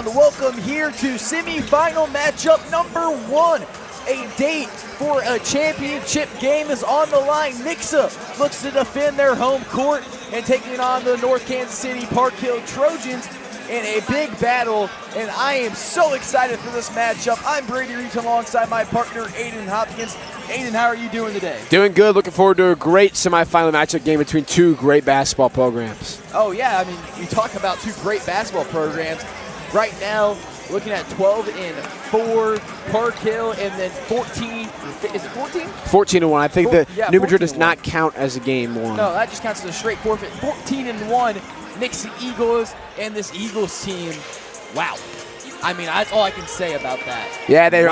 everyone. Welcome here to semifinal matchup number 1. A date for a championship game is on the line. Nixa looks to defend their home court and taking on the North Kansas City Park Hill Trojans in a big battle, and I am so excited for this matchup. I'm Brady Reach alongside my partner, Aiden Hopkins. Aiden, how are you doing today? Doing good. Looking forward to a great semifinal matchup game between two great basketball programs. Oh, yeah. I mean, you talk about two great basketball programs. Right now, looking at 12-4 Park Hill, and then 14. Is it 14? 14-1. I think New Madrid does 14-1. not count as a game one. No, that just counts as a straight forfeit. 14-1. Nixa Eagles and this Eagles team. Wow. I mean, that's all I can say about that. Yeah, they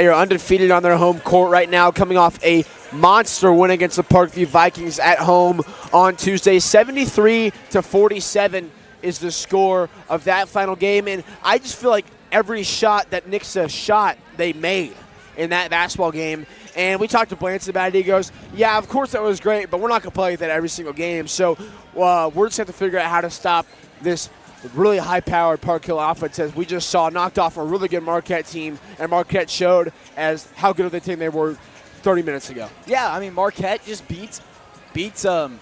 are undefeated on their home court right now, coming off a monster win against the Parkview Vikings at home on Tuesday. 73-47 is the score of that final game, and I just feel like every shot that Nixa shot, they made in that basketball game. And we talked to Blance about it. He goes, yeah, of course that was great, but we're not going to play like that every single game. So we're just have to figure out how to stop this really high-powered Park Hill offense, as we just saw knocked off a really good Marquette team, and Marquette showed as how good of the team they were 30 minutes ago. Yeah, I mean, Marquette just beats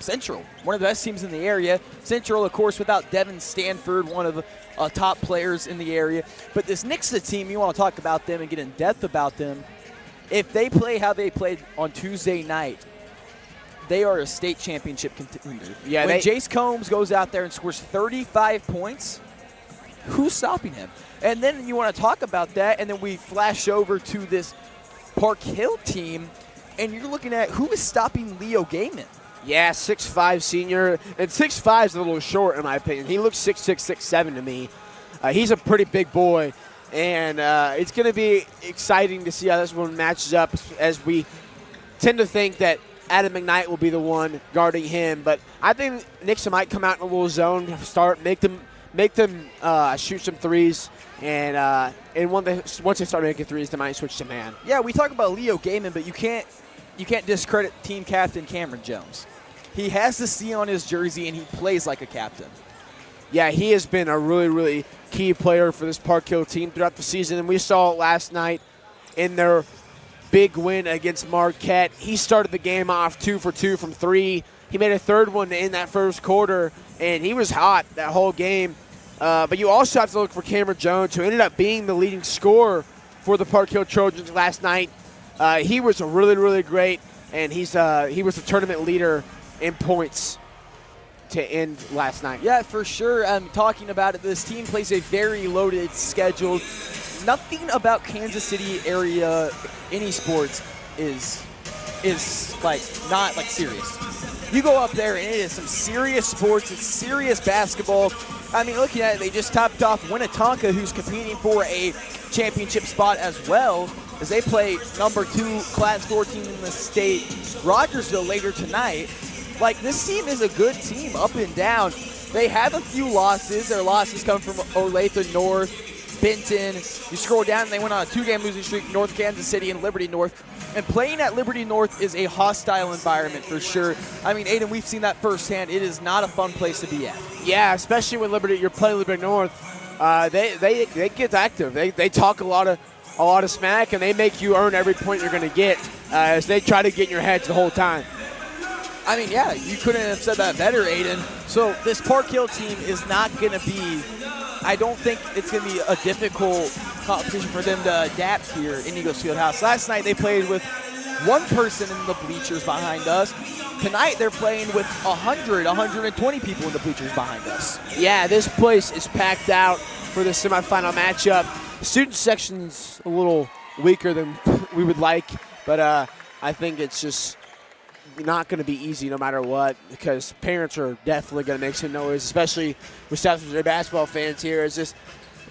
Central, one of the best teams in the area. Central, of course, without Devin Stanford, one of the top players in the area. But this Nixa team, you want to talk about them and get in depth about them. If they play how they played on Tuesday night, they are a state championship contender. Yeah, when Jace Combs goes out there and scores 35 points, who's stopping him? And then you want to talk about that, and then we flash over to this Park Hill team, and you're looking at who is stopping Leo Gaiman. Yeah, 6'5" senior, and 6'5" is a little short in my opinion. He looks 6'6", 6'7" to me. He's a pretty big boy, and it's going to be exciting to see how this one matches up, as we tend to think that Adam McKnight will be the one guarding him. But I think Nixa might come out in a little zone, make them shoot some threes, and once they start making threes, they might switch to man. Yeah, we talk about Leo Gaiman, but you can't discredit team captain Cameron Jones. He has the C on his jersey, and he plays like a captain. Yeah, he has been a really, really key player for this Park Hill team throughout the season, and we saw it last night in their big win against Marquette. He started the game off 2 for 2 from 3. He made a third one in that first quarter, and he was hot that whole game. But you also have to look for Cameron Jones, who ended up being the leading scorer for the Park Hill Trojans last night. He was really, really great, and he was the tournament leader in points to end last night. Yeah, for sure. Talking about it, this team plays a very loaded schedule. Nothing about Kansas City area any sports is like not like serious. You go up there and it is some serious sports. It's serious basketball. I mean, looking at it, they just topped off Winnetonka, who's competing for a championship spot as well, as they play number 2 Class 14 in the state, Rogersville, later tonight. Like, this team is a good team up and down. They have a few losses. Their losses come from Olathe North, Benton. You scroll down and they went on a 2-game losing streak, North Kansas City and Liberty North. And playing at Liberty North is a hostile environment for sure. I mean, Aiden, we've seen that firsthand. It is not a fun place to be at. Yeah, especially when you're playing Liberty North. They get active. They talk a lot of smack, and they make you earn every point you're going to get, as they try to get in your heads the whole time. I mean, yeah, you couldn't have said that better, Aiden. So this Park Hill team is not going to be, I don't think it's going to be a difficult competition for them to adapt here in Eagles Fieldhouse. Last night they played with one person in the bleachers behind us. Tonight they're playing with 120 people in the bleachers behind us. Yeah, this place is packed out for the semifinal matchup. The student section's a little weaker than we would like, but I think it's just not going to be easy no matter what, because parents are definitely going to make some noise, especially with South Missouri basketball fans here. It's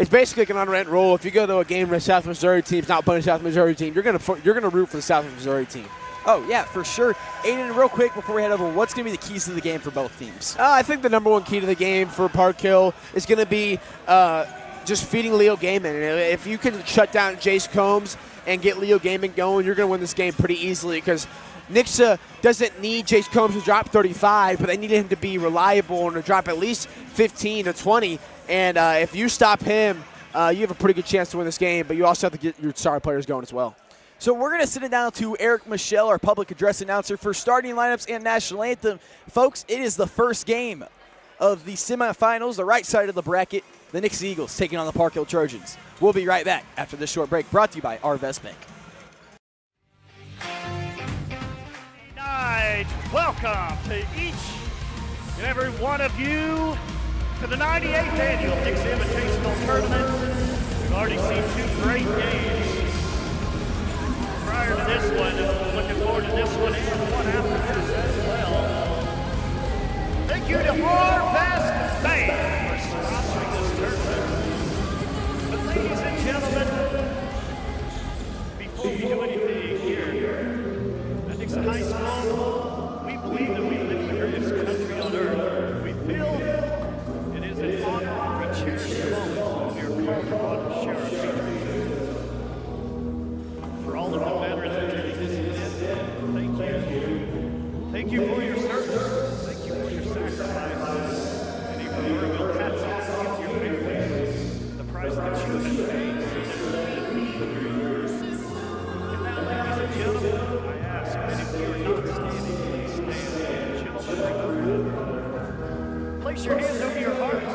basically like an on-rent rule. If you go to a game where a South Missouri team's not playing a South Missouri team, you're going to root for the South Missouri team. Oh, yeah, for sure. Aiden, real quick before we head over, what's going to be the keys to the game for both teams? I think the number one key to the game for Park Hill is going to be just feeding Leo Gaiman. If you can shut down Jace Combs and get Leo Gaiman going, you're going to win this game pretty easily, because Nixa doesn't need Jace Combs to drop 35, but they need him to be reliable and to drop at least 15 to 20. And if you stop him, you have a pretty good chance to win this game, but you also have to get your star players going as well. So we're going to send it down to Eric Michelle, our public address announcer, for starting lineups and national anthem. Folks, it is the first game of the semifinals, the right side of the bracket, the Nixa Eagles taking on the Park Hill Trojans. We'll be right back after this short break, brought to you by Arvest Bank. Welcome to each and every one of you to the 98th annual Nixa Invitational Tournament. We've already seen 2 great games prior to this one. Looking forward to this one and the one after this as well. Thank you to Arvest Bank for sponsoring this tournament. But ladies and gentlemen, before we do anything here at Nixa High School, we believe that we live in the greatest country on earth. We feel it is an honor we cherish the moments when we are called upon to share our future. For all of the veterans attending this event, thank you. Thank you for your service. Thank you for your sacrifice. And a proverbial hats off to your families. The price that you have paid so that we can be here. And now, ladies and gentlemen, I ask that if you are not standing, please stand, gentlemen. Place your hands over your hearts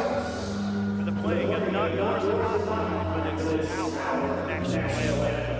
for the playing of not yours and not mine, but it's our national anthem.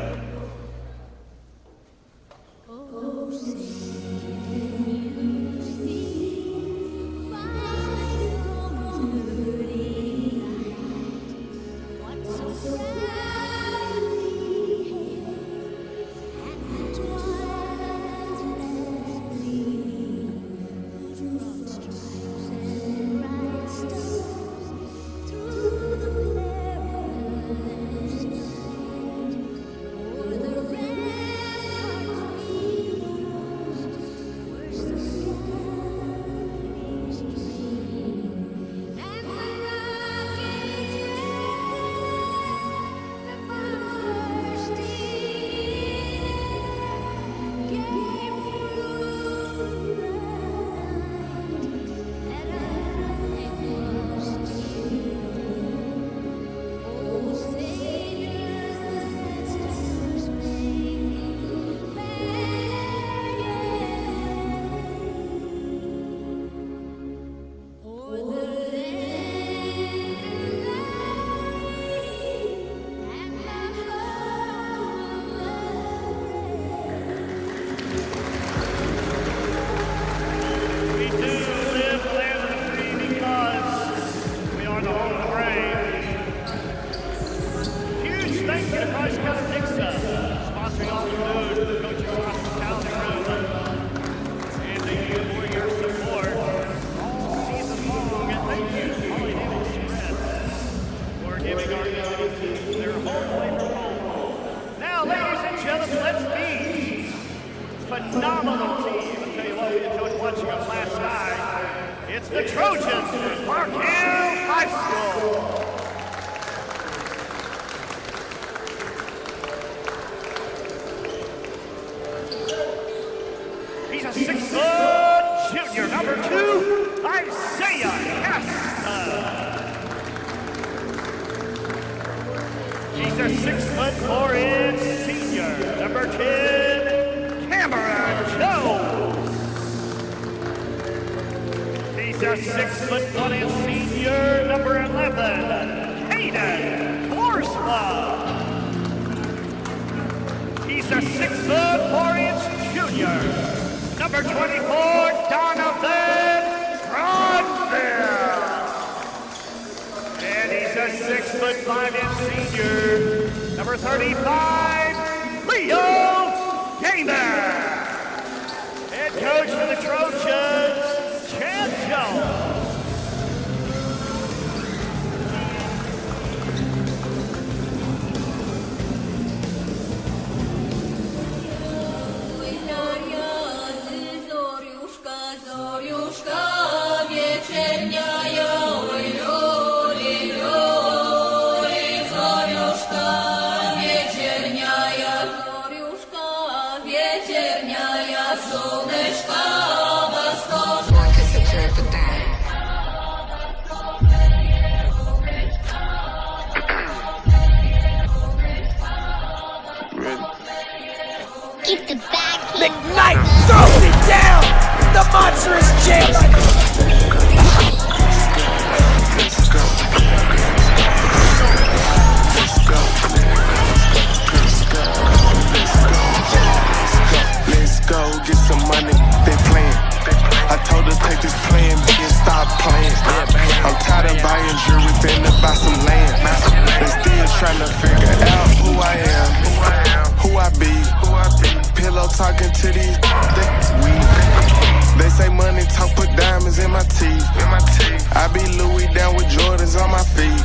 Phenomenal team. I'll tell you what, we enjoyed watching them last night. It's the Trojans from Park Hill High School. He's a 6-foot junior, number 2, Isaiah Casta. He's a 6'4" senior, number 10, Cameron Jones. He's a 6'1" senior, number 11, Hayden Horsma. He's a 6'4" junior, number 24, Donovan Broadville. And he's a 6'5" senior, number 35, Leo Gamer. Head coach for the Trojans, Chad Jones. playing. I'm tired of buying jewelry, finna buy some land. They still trying to figure out who I am, who I be. Pillow talking to these weak. They say money talk, put diamonds in my teeth. I be Louis down with Jordans on my feet.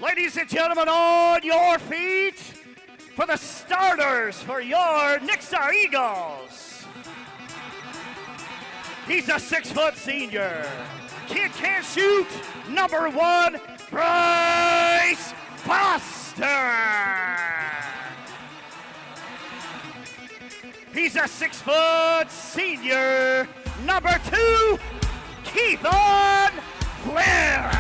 Ladies and gentlemen, on your feet for the starters for your Nixa Eagles. He's a 6-foot senior. Kid can't shoot. Number 1, Bryce Foster. He's a 6-foot senior. Number 2, Keithon Flair.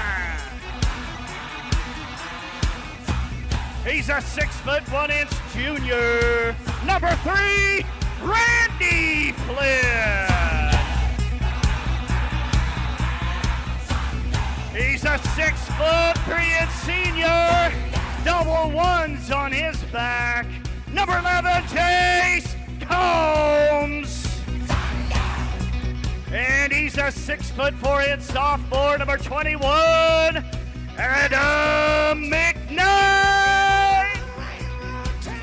He's a 6-foot 1-inch junior. Number 3, Randy Flynn. He's a 6-foot 3-inch senior. Double ones on his back. Number 11, Chase Combs. And he's a 6-foot 4-inch sophomore. Number 21, Adam McKnight.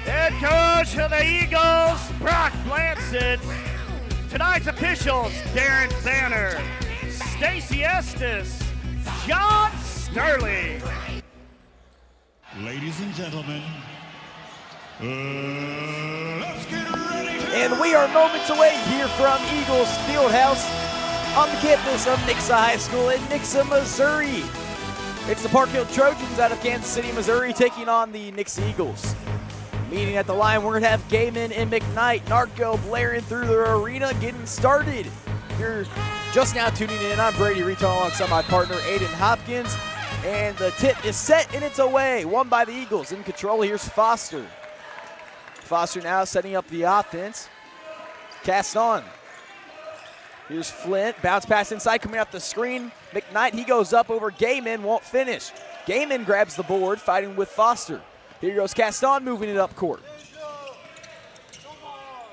Head coach of the Eagles, Brock Blancett. Tonight's officials, Darren Banner, Stacy Estes, John Sterling. Ladies and gentlemen, let's get ready. And we are moments away here from Eagles Fieldhouse on the campus of Nixa High School in Nixa, Missouri. It's the Park Hill Trojans out of Kansas City, Missouri, taking on the Nixa Eagles. Meeting at the line, we're going to have Gaiman and McKnight, Narco blaring through the arena, getting started. You're just now tuning in. I'm Brady Reton alongside my partner, Aiden Hopkins. And the tip is set, and it's away. Won by the Eagles. In control, here's Foster. Foster now setting up the offense. Cast on. Here's Flint. Bounce pass inside, coming off the screen. McKnight, he goes up over Gaiman, won't finish. Gaiman grabs the board, fighting with Foster. Here goes Caston, moving it up court.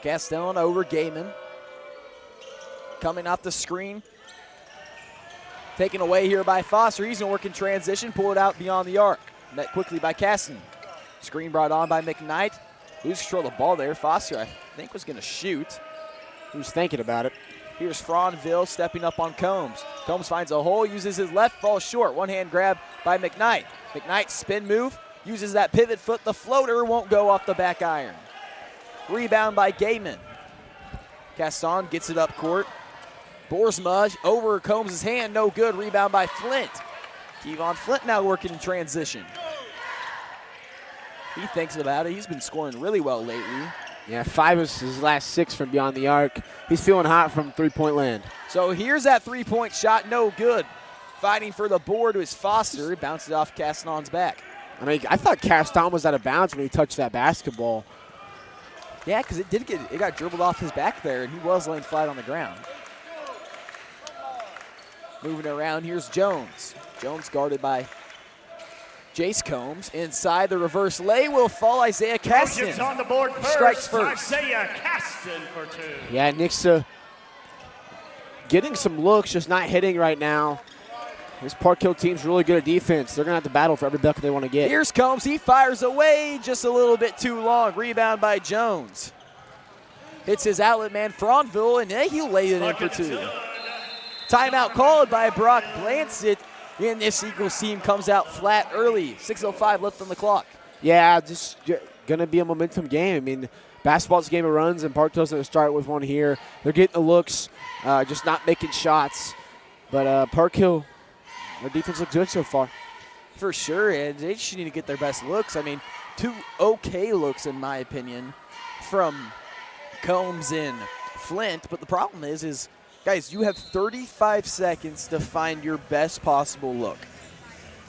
Caston over Gaiman. Coming off the screen. Taken away here by Foster. He's going to work in transition, pull it out beyond the arc. Met quickly by Caston. Screen brought on by McKnight. Lose control of the ball there. Foster, I think, was going to shoot. He was thinking about it. Here's Franville stepping up on Combs. Combs finds a hole, uses his left, falls short. One-hand grab by McKnight. McKnight spin move, uses that pivot foot. The floater won't go off the back iron. Rebound by Gaiman. Caston gets it up court. Borsmudge over Combs' hand, no good. Rebound by Flint. Kevon Flint now working in transition. He thinks about it. He's been scoring really well lately. Yeah, 5 is his last 6 from beyond the arc. He's feeling hot from three-point land. So here's that three-point shot, no good. Fighting for the board was Foster. He bounces off Caston's back. I mean, I thought Caston was out of bounds when he touched that basketball. Yeah, because it got dribbled off his back there, and he was laying flat on the ground. Moving around, here's Jones. Jones guarded by Jace Combs. Inside, the reverse lay will fall. Isaiah Caston on the board first. Strikes first. Isaiah Caston for 2. Yeah, Nixa getting some looks, just not hitting right now. This Park Hill team's really good at defense. They're going to have to battle for every bucket they want to get. Here's Combs. He fires away just a little bit too long. Rebound by Jones. Hits his outlet man, Franville, and he'll lay it in for 2. Timeout called by Brock Blancett. And this Eagles team comes out flat early. 6:05 left on the clock. Yeah, just going to be a momentum game. I mean, basketball's a game of runs, and Park Hill's going to start with one here. They're getting the looks, just not making shots. But Park Hill, their defense looks good so far. For sure, and they just need to get their best looks. I mean, 2 okay looks, in my opinion, from Combs and Flint. But the problem is guys, you have 35 seconds to find your best possible look.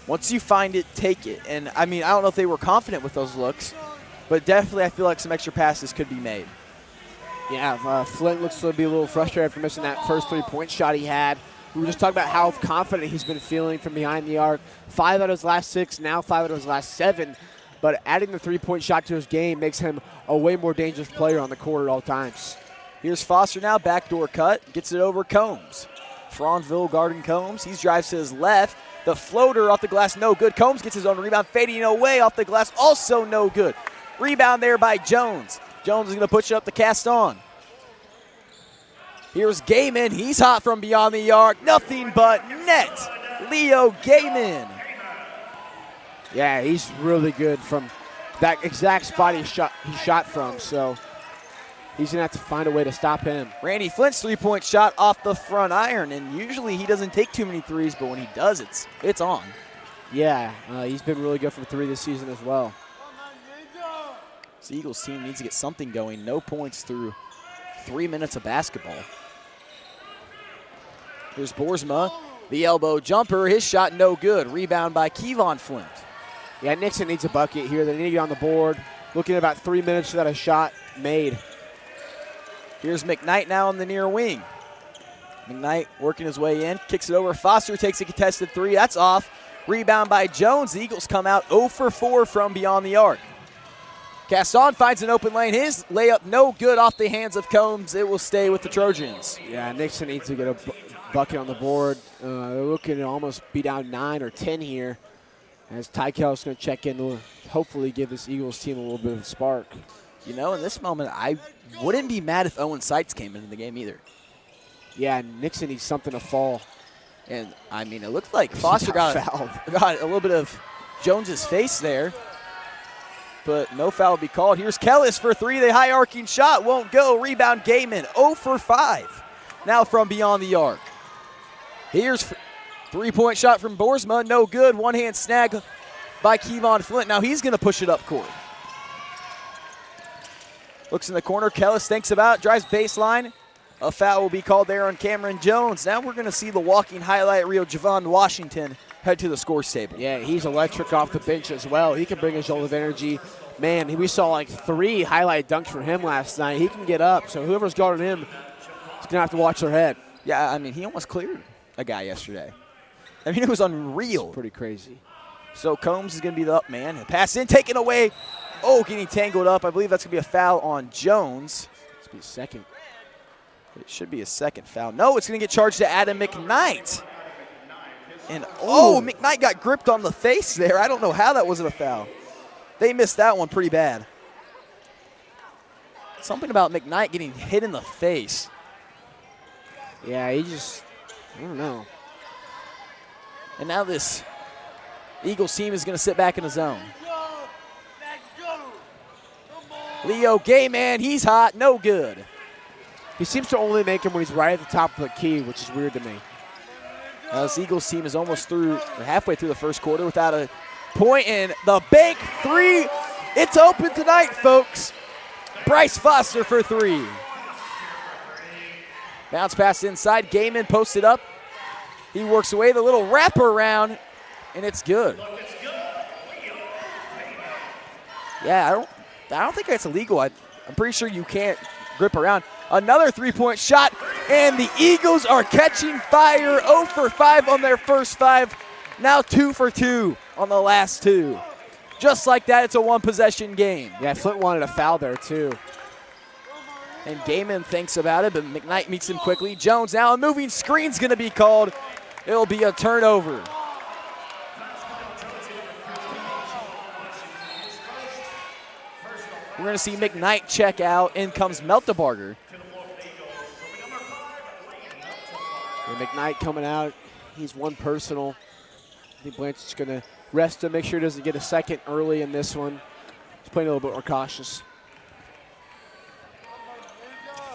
Once you find it, take it. And, I mean, I don't know if they were confident with those looks, but definitely I feel like some extra passes could be made. Yeah, Flint looks to be a little frustrated after missing that first three-point shot he had. We were just talking about how confident he's been feeling from behind the arc. 5 out of his last 6, now 5 out of his last 7. But adding the three-point shot to his game makes him a way more dangerous player on the court at all times. Here's Foster now, backdoor cut, gets it over Combs. Franville guarding Combs. He drives to his left. The floater off the glass, no good. Combs gets his own rebound, fading away off the glass, also no good. Rebound there by Jones. Jones is going to push it up to cast on. Here's Gaiman. He's hot from beyond the arc. Nothing but net. Leo Gaiman. Yeah, he's really good from that exact spot he shot from, so he's going to have to find a way to stop him. Randy Flint's three-point shot off the front iron, and usually he doesn't take too many threes, but when he does, it's on. Yeah, he's been really good from three this season as well. The Eagles team needs to get something going. No points through 3 minutes of basketball. Here's Boersma, the elbow jumper. His shot no good. Rebound by Kevon Flint. Yeah, Nixa needs a bucket here. They need to get on the board. Looking at about 3 minutes without a shot made. Here's McKnight now on the near wing. McKnight working his way in, kicks it over. Foster takes a contested three. That's off. Rebound by Jones. The Eagles come out 0 for 4 from beyond the arc. Caston finds an open lane. His layup no good off the hands of Combs. It will stay with the Trojans. Yeah, Nixa needs to get a bucket on the board. They're looking to almost be down 9 or 10 here. As Ty Kell's going to check in to hopefully give this Eagles team a little bit of a spark. You know, in this moment, I wouldn't be mad if Owen Seitz came into the game either. Yeah, Nixa needs something to fall. And, I mean, it looked like Foster got a little bit of Jones's face there. But no foul will be called. Here's Kellis for three. The high arcing shot won't go. Rebound Gaiman, 0 for 5. Now from beyond the arc. Here's three-point shot from Boersma, no good. One-hand snag by Kevon Flint. Now he's going to push it up court. Looks in the corner. Kellis thinks about it, drives baseline. A foul will be called there on Cameron Jones. Now we're going to see the walking highlight reel, Javon Washington, head to the scores table. Yeah, he's electric off the bench as well. He can bring a jolt of energy. Man, we saw like 3 highlight dunks from him last night. He can get up, so whoever's guarding him is going to have to watch their head. Yeah, I mean, he almost cleared a guy yesterday. I mean, it was unreal. It's pretty crazy. So Combs is going to be the up man. Pass in, taken away. Oh, getting tangled up. I believe that's going to be a foul on Jones. It's going to be a second. It should be a second foul. No, it's going to get charged to Adam McKnight. And, oh, McKnight got gripped on the face there. I don't know how that wasn't a foul. They missed that one pretty bad. Something about McKnight getting hit in the face. Yeah, I don't know. And now this Eagles team is going to sit back in the zone. Leo Gaiman, he's hot, no good. He seems to only make him when he's right at the top of the key, which is weird to me. Now this Eagles team is almost through, or halfway through the first quarter without a point, and the big three. It's open tonight, folks. Bryce Foster for 3. Bounce pass inside. Gaiman posted up. He works away the little wraparound, and it's good. Yeah, I don't think that's illegal. I'm pretty sure you can't grip around. Another three-point shot, and the Eagles are catching fire. 0 for 5 on their first 5. Now 2 for 2 on the last 2. Just like that, it's a one-possession game. Yeah, Flint wanted a foul there, too. And Gaiman thinks about it, but McKnight meets him quickly. Jones now, a moving screen's going to be called. It'll be a turnover. We're going to see McKnight check out. In comes Meltebarger. And McKnight coming out. He's one personal. I think Blanchard's going to rest him, make sure he doesn't get a second early in this one. He's playing a little bit more cautious.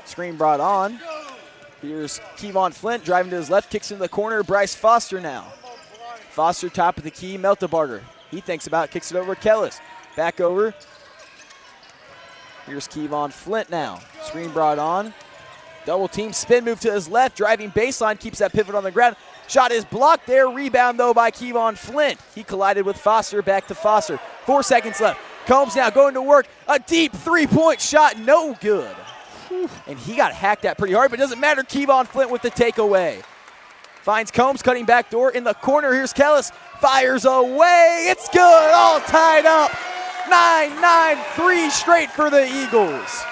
Screen brought on. Here's Kevon Flint driving to his left, kicks into the corner. Bryce Foster now. Foster top of the key, Meltebarger. He thinks about it, kicks it over to Kellis. Back over. Here's Kevon Flint now. Screen brought on. Double team spin move to his left, driving baseline, keeps that pivot on the ground. Shot is blocked there. Rebound, though, by Kevon Flint. He collided with Foster. Back to Foster. 4 seconds left. Combs now going to work. A deep three-point shot. No good. And he got hacked at pretty hard, but it doesn't matter. Kevon Flint with the takeaway. Finds Combs cutting back door in the corner. Here's Kellis. Fires away. It's good. All tied up. 9-9, 3 straight for the Eagles.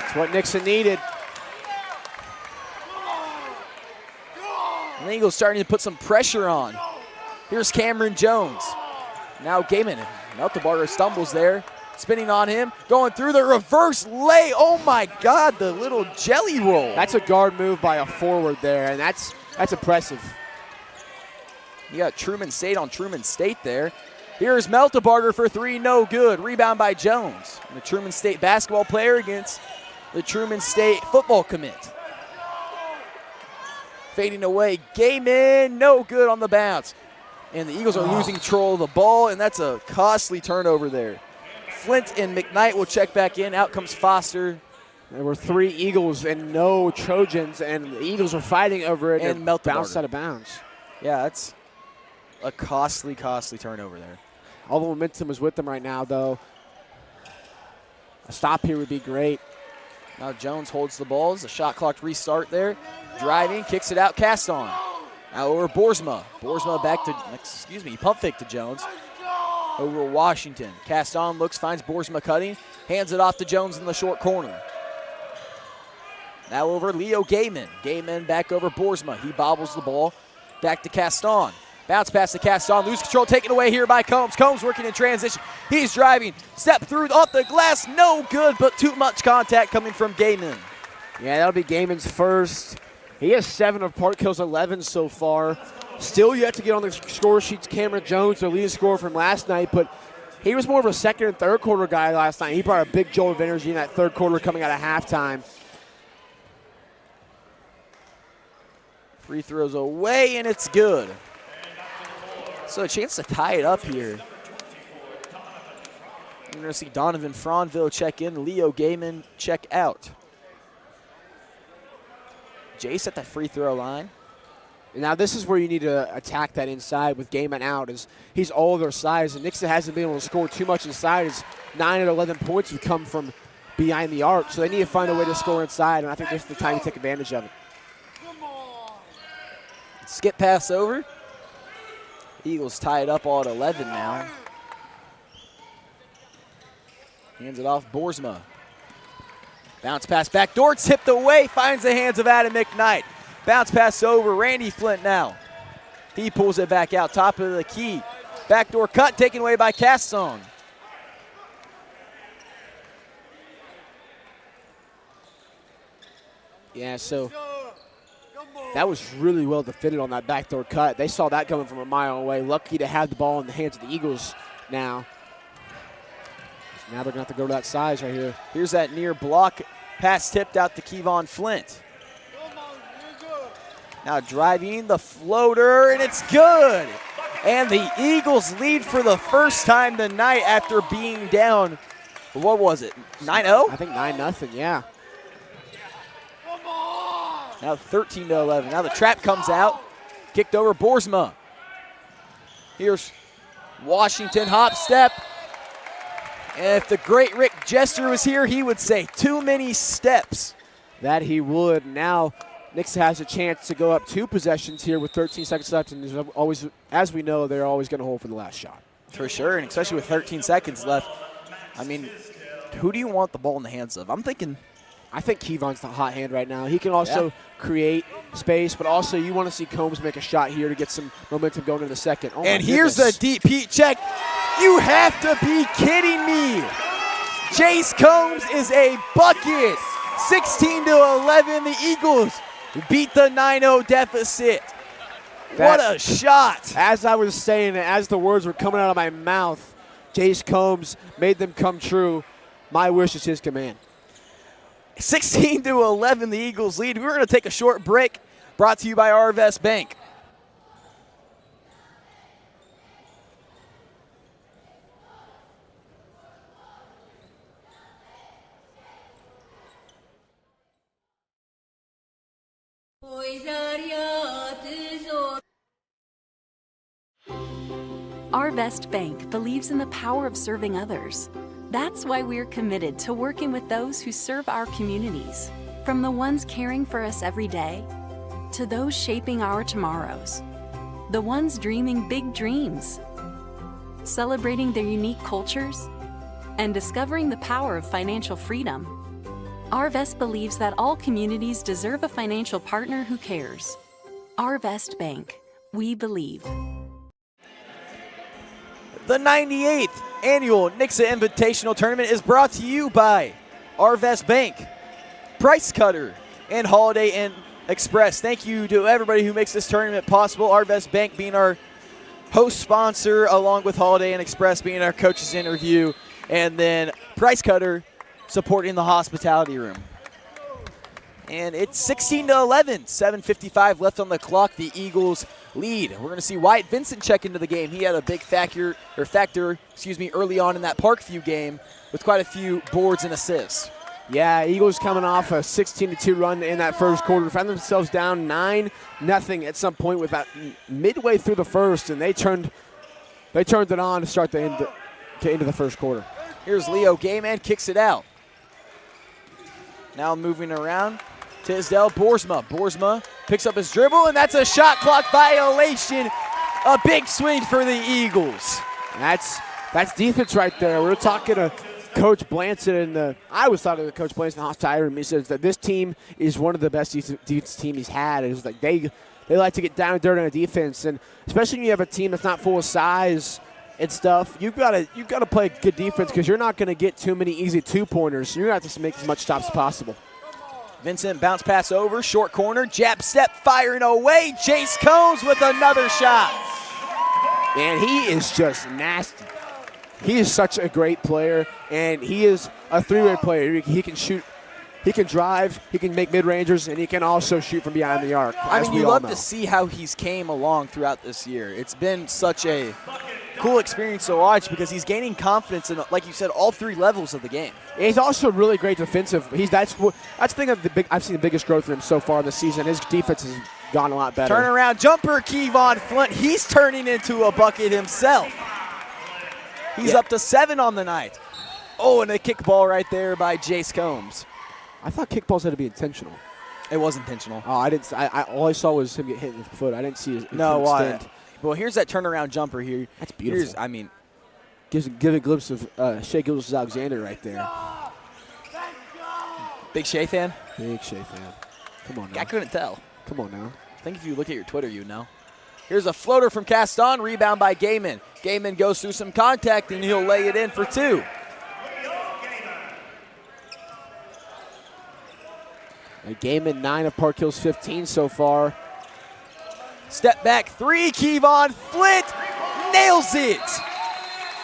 It's what Nixa needed. And the Eagles starting to put some pressure on. Here's Cameron Jones. Now Gaiman. Meltebarger stumbles there. Spinning on him. Going through the reverse lay. Oh my God, the little jelly roll. That's a guard move by a forward there, and that's impressive. You got Truman State on Truman State there. Here's Meltebarger for three, no good. Rebound by Jones. And the Truman State basketball player against the Truman State football commit. Fading away, Gaiman, no good on the bounce. And the Eagles are losing control of the ball, and that's a costly turnover there. Flint and McKnight will check back in. Out comes Foster. There were 3 Eagles and no Trojans, and the Eagles are fighting over it and bounced out of bounds. Yeah, that's a costly turnover there. All the momentum is with them right now, though. A stop here would be great. Now Jones holds the ball. It's a shot clock restart there. Driving, kicks it out, cast on. Now over Boersma. Boersma back to, pump fake to Jones. Over Washington. Cast on, looks, finds Boersma cutting. Hands it off to Jones in the short corner. Now over Leo Gaiman. Gaiman back over Boersma. He bobbles the ball. Back to Caston. Bounce pass to Caston. Lose control, taken away here by Combs. Combs working in transition. He's driving. Step through off the glass. No good, but too much contact coming from Gaiman. Yeah, that'll be Gaiman's first. He has 7 of Park Hill's 11 so far. Still yet to get on the score sheets. Cameron Jones, the leading scorer from last night, but he was more of a second and third quarter guy last night. He brought a big jolt of energy in that third quarter coming out of halftime. Free throws away, and it's good. So a chance to tie it up here. We're going to see Donovan Franville check in, Leo Gaiman check out. Jace at the free throw line. Now this is where you need to attack that inside with Gaiman out, as he's all of their size, and Nixa hasn't been able to score too much inside. His 9 and 11 points have come from behind the arc, so they need to find a way to score inside, and I think this is the time to take advantage of it. Skip pass over. Eagles tie it up all at 11 now. Hands it off Boersma. Bounce pass back door, tipped away, finds the hands of Adam McKnight. Bounce pass over, Randy Flint now. He pulls it back out, top of the key. Backdoor cut, taken away by Casson. Yeah, so that was really well defended on that backdoor cut. They saw that coming from a mile away. Lucky to have the ball in the hands of the Eagles now. So now they're going to have to go to that size right here. Here's that near block pass tipped out to Kevon Flint. Now driving the floater, and it's good. And the Eagles lead for the first time tonight after being down, what was it, 9-0? I think 9-0, yeah. Now 13-11. Now the trap comes out. Kicked over Boersma. Here's Washington, hop step. And if the great Rick Jester was here, he would say too many steps. That he would. Now Nixa has a chance to go up 2 possessions here with 13 seconds left, and there's always, as we know, they're always going to hold for the last shot. For sure, and especially with 13 seconds left. I mean, who do you want the ball in the hands of? I think Kevon's the hot hand right now. He can also create space, but also you want to see Combs make a shot here to get some momentum going in the second. Oh, and here's a deep heat check. You have to be kidding me. Jace Combs is a bucket. 16-11, the Eagles beat the 9-0 deficit. What a shot. As I was saying it, as the words were coming out of my mouth, Jace Combs made them come true. My wish is his command. 16-11, the Eagles lead. We're going to take a short break, brought to you by Arvest Bank. Arvest Bank believes in the power of serving others. That's why we're committed to working with those who serve our communities, from the ones caring for us every day to those shaping our tomorrows, the ones dreaming big dreams, celebrating their unique cultures, and discovering the power of financial freedom. Arvest believes that all communities deserve a financial partner who cares. Arvest Bank. We believe. The 98th Annual Nixa Invitational Tournament is brought to you by Arvest Bank, Price Cutter, and Holiday Inn Express. Thank you to everybody who makes this tournament possible. Arvest Bank being our host sponsor, along with Holiday Inn Express being our coaches interview, and then Price Cutter supporting the hospitality room. And it's 16-11, 7:55 left on the clock. The Eagles lead. We're going to see Wyatt Vincent check into the game. He had a big factor early on in that Parkview game with quite a few boards and assists. Yeah, Eagles coming off a 16-2 run in that first quarter, found themselves down 9-0 at some point with about midway through the first, and they turned it on to start the end of the first quarter. Here's Leo Gayman, kicks it out. Now moving around, Tisdale, Boersma picks up his dribble, and that's a shot clock violation. A big swing for the Eagles. That's defense right there. We're talking to Coach Blanson, I was talking to Coach Blanson in the hospitality room. He says that this team is one of the best defense team he's had. It's like they like to get down and dirty on defense, and especially when you have a team that's not full of size and stuff, you've got to play good defense because you're not going to get too many easy two-pointers. You're going to have to make as much stops as possible. Vincent bounce pass over, short corner, jab step, firing away. Jace Combs with another shot. And he is just nasty. He is such a great player, and he is a three-way player. He can shoot, he can drive, he can make mid-rangers, and he can also shoot from behind the arc. I mean, you love to see how he's came along throughout this year. It's been such a cool experience to watch because he's gaining confidence in, like you said, all three levels of the game. And he's also really great defensive. That's the thing I've seen the biggest growth in him so far this season. His defense has gone a lot better. Turnaround jumper, Kevon Flint. He's turning into a bucket himself. He's up to 7 on the night. Oh, and a kickball right there by Jace Combs. I thought kickballs had to be intentional. It was intentional. Oh, I didn't. All I saw was him get hit in the foot. I didn't see his extend. Well, here's that turnaround jumper here. That's beautiful. Give a glimpse of Shea Gilgeous-Alexander right there. Big Shea fan? Big Shea fan. Come on now. I couldn't tell. Come on now. I think if you look at your Twitter, you'd know. Here's a floater from Caston, rebound by Gayman. Gayman goes through some contact, and he'll lay it in for 2. Gayman 9 of Park Hill's 15 so far. Step back 3, Kevon Flint nails it.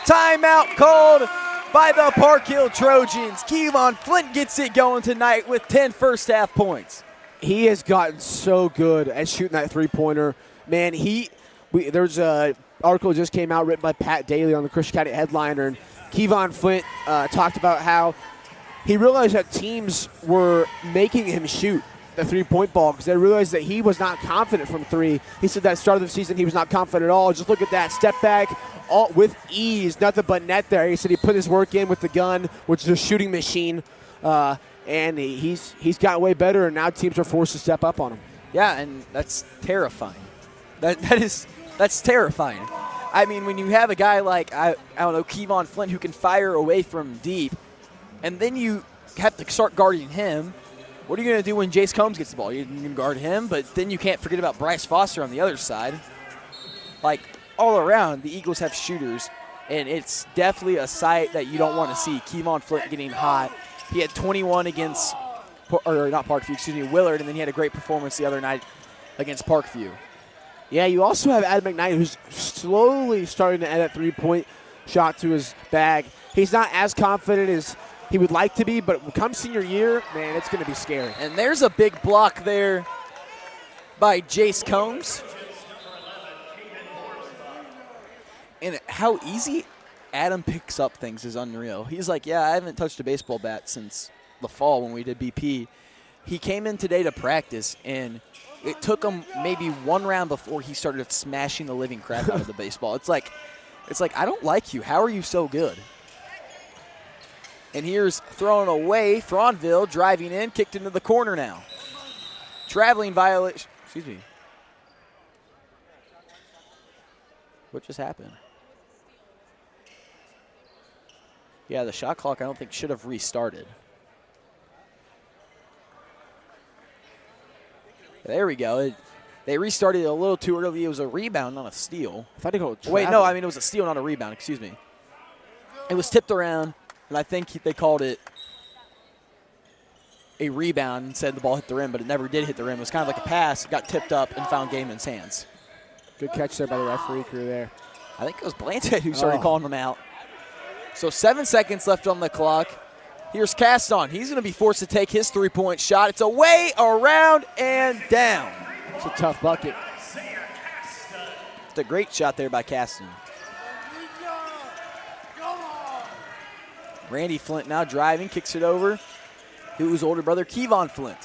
Timeout called by the Park Hill Trojans. Kevon Flint gets it going tonight with 10 first half points. He has gotten so good at shooting that three-pointer. Man, there's an article just came out written by Pat Daly on the Christian County Headliner, and Kevon Flint talked about how he realized that teams were making him shoot the three-point ball because they realized that he was not confident from 3. He said that at the start of the season he was not confident at all. Just look at that step back all with ease, nothing but net there. He said he put his work in with the gun, which is a shooting machine, and he's gotten way better, and now teams are forced to step up on him. Yeah, and that's terrifying. That's terrifying. I mean, when you have a guy like, I don't know, Kevon Flint who can fire away from deep, and then you have to start guarding him, what are you going to do when Jace Combs gets the ball? You can guard him, but then you can't forget about Bryce Foster on the other side. Like, all around, the Eagles have shooters, and it's definitely a sight that you don't want to see. Kevon Flint getting hot. He had 21 against, or not Parkview, Willard, and then he had a great performance the other night against Parkview. Yeah, you also have Adam McKnight, who's slowly starting to add that three-point shot to his bag. He's not as confident as he would like to be, but come senior year, man, it's going to be scary. And there's a big block there by Jace Combs. And how easy Adam picks up things is unreal. He's like, yeah, I haven't touched a baseball bat since the fall when we did BP. He came in today to practice, and it took him maybe one round before he started smashing the living crap out of the baseball. It's like, I don't like you. How are you so good? And here's thrown away. Thronville driving in, kicked into the corner now. Traveling violation. Excuse me. What just happened? Yeah, the shot clock I don't think should have restarted. There we go. They restarted it a little too early. It was a rebound, not a steal. I thought he go. Wait, no, I mean it was a steal, not a rebound. Excuse me. It was tipped around, and I think they called it a rebound and said the ball hit the rim, but it never did hit the rim. It was kind of like a pass, got tipped up, and found Gaiman's hands. Good catch there by the referee crew there. I think it was Blanchett who started calling them out. So 7 seconds left on the clock. Here's Caston. He's going to be forced to take his three-point shot. It's away, around, and down. It's a tough bucket. It's a great shot there by Caston. Randy Flint now driving, kicks it over to his older brother, Kevon Flint.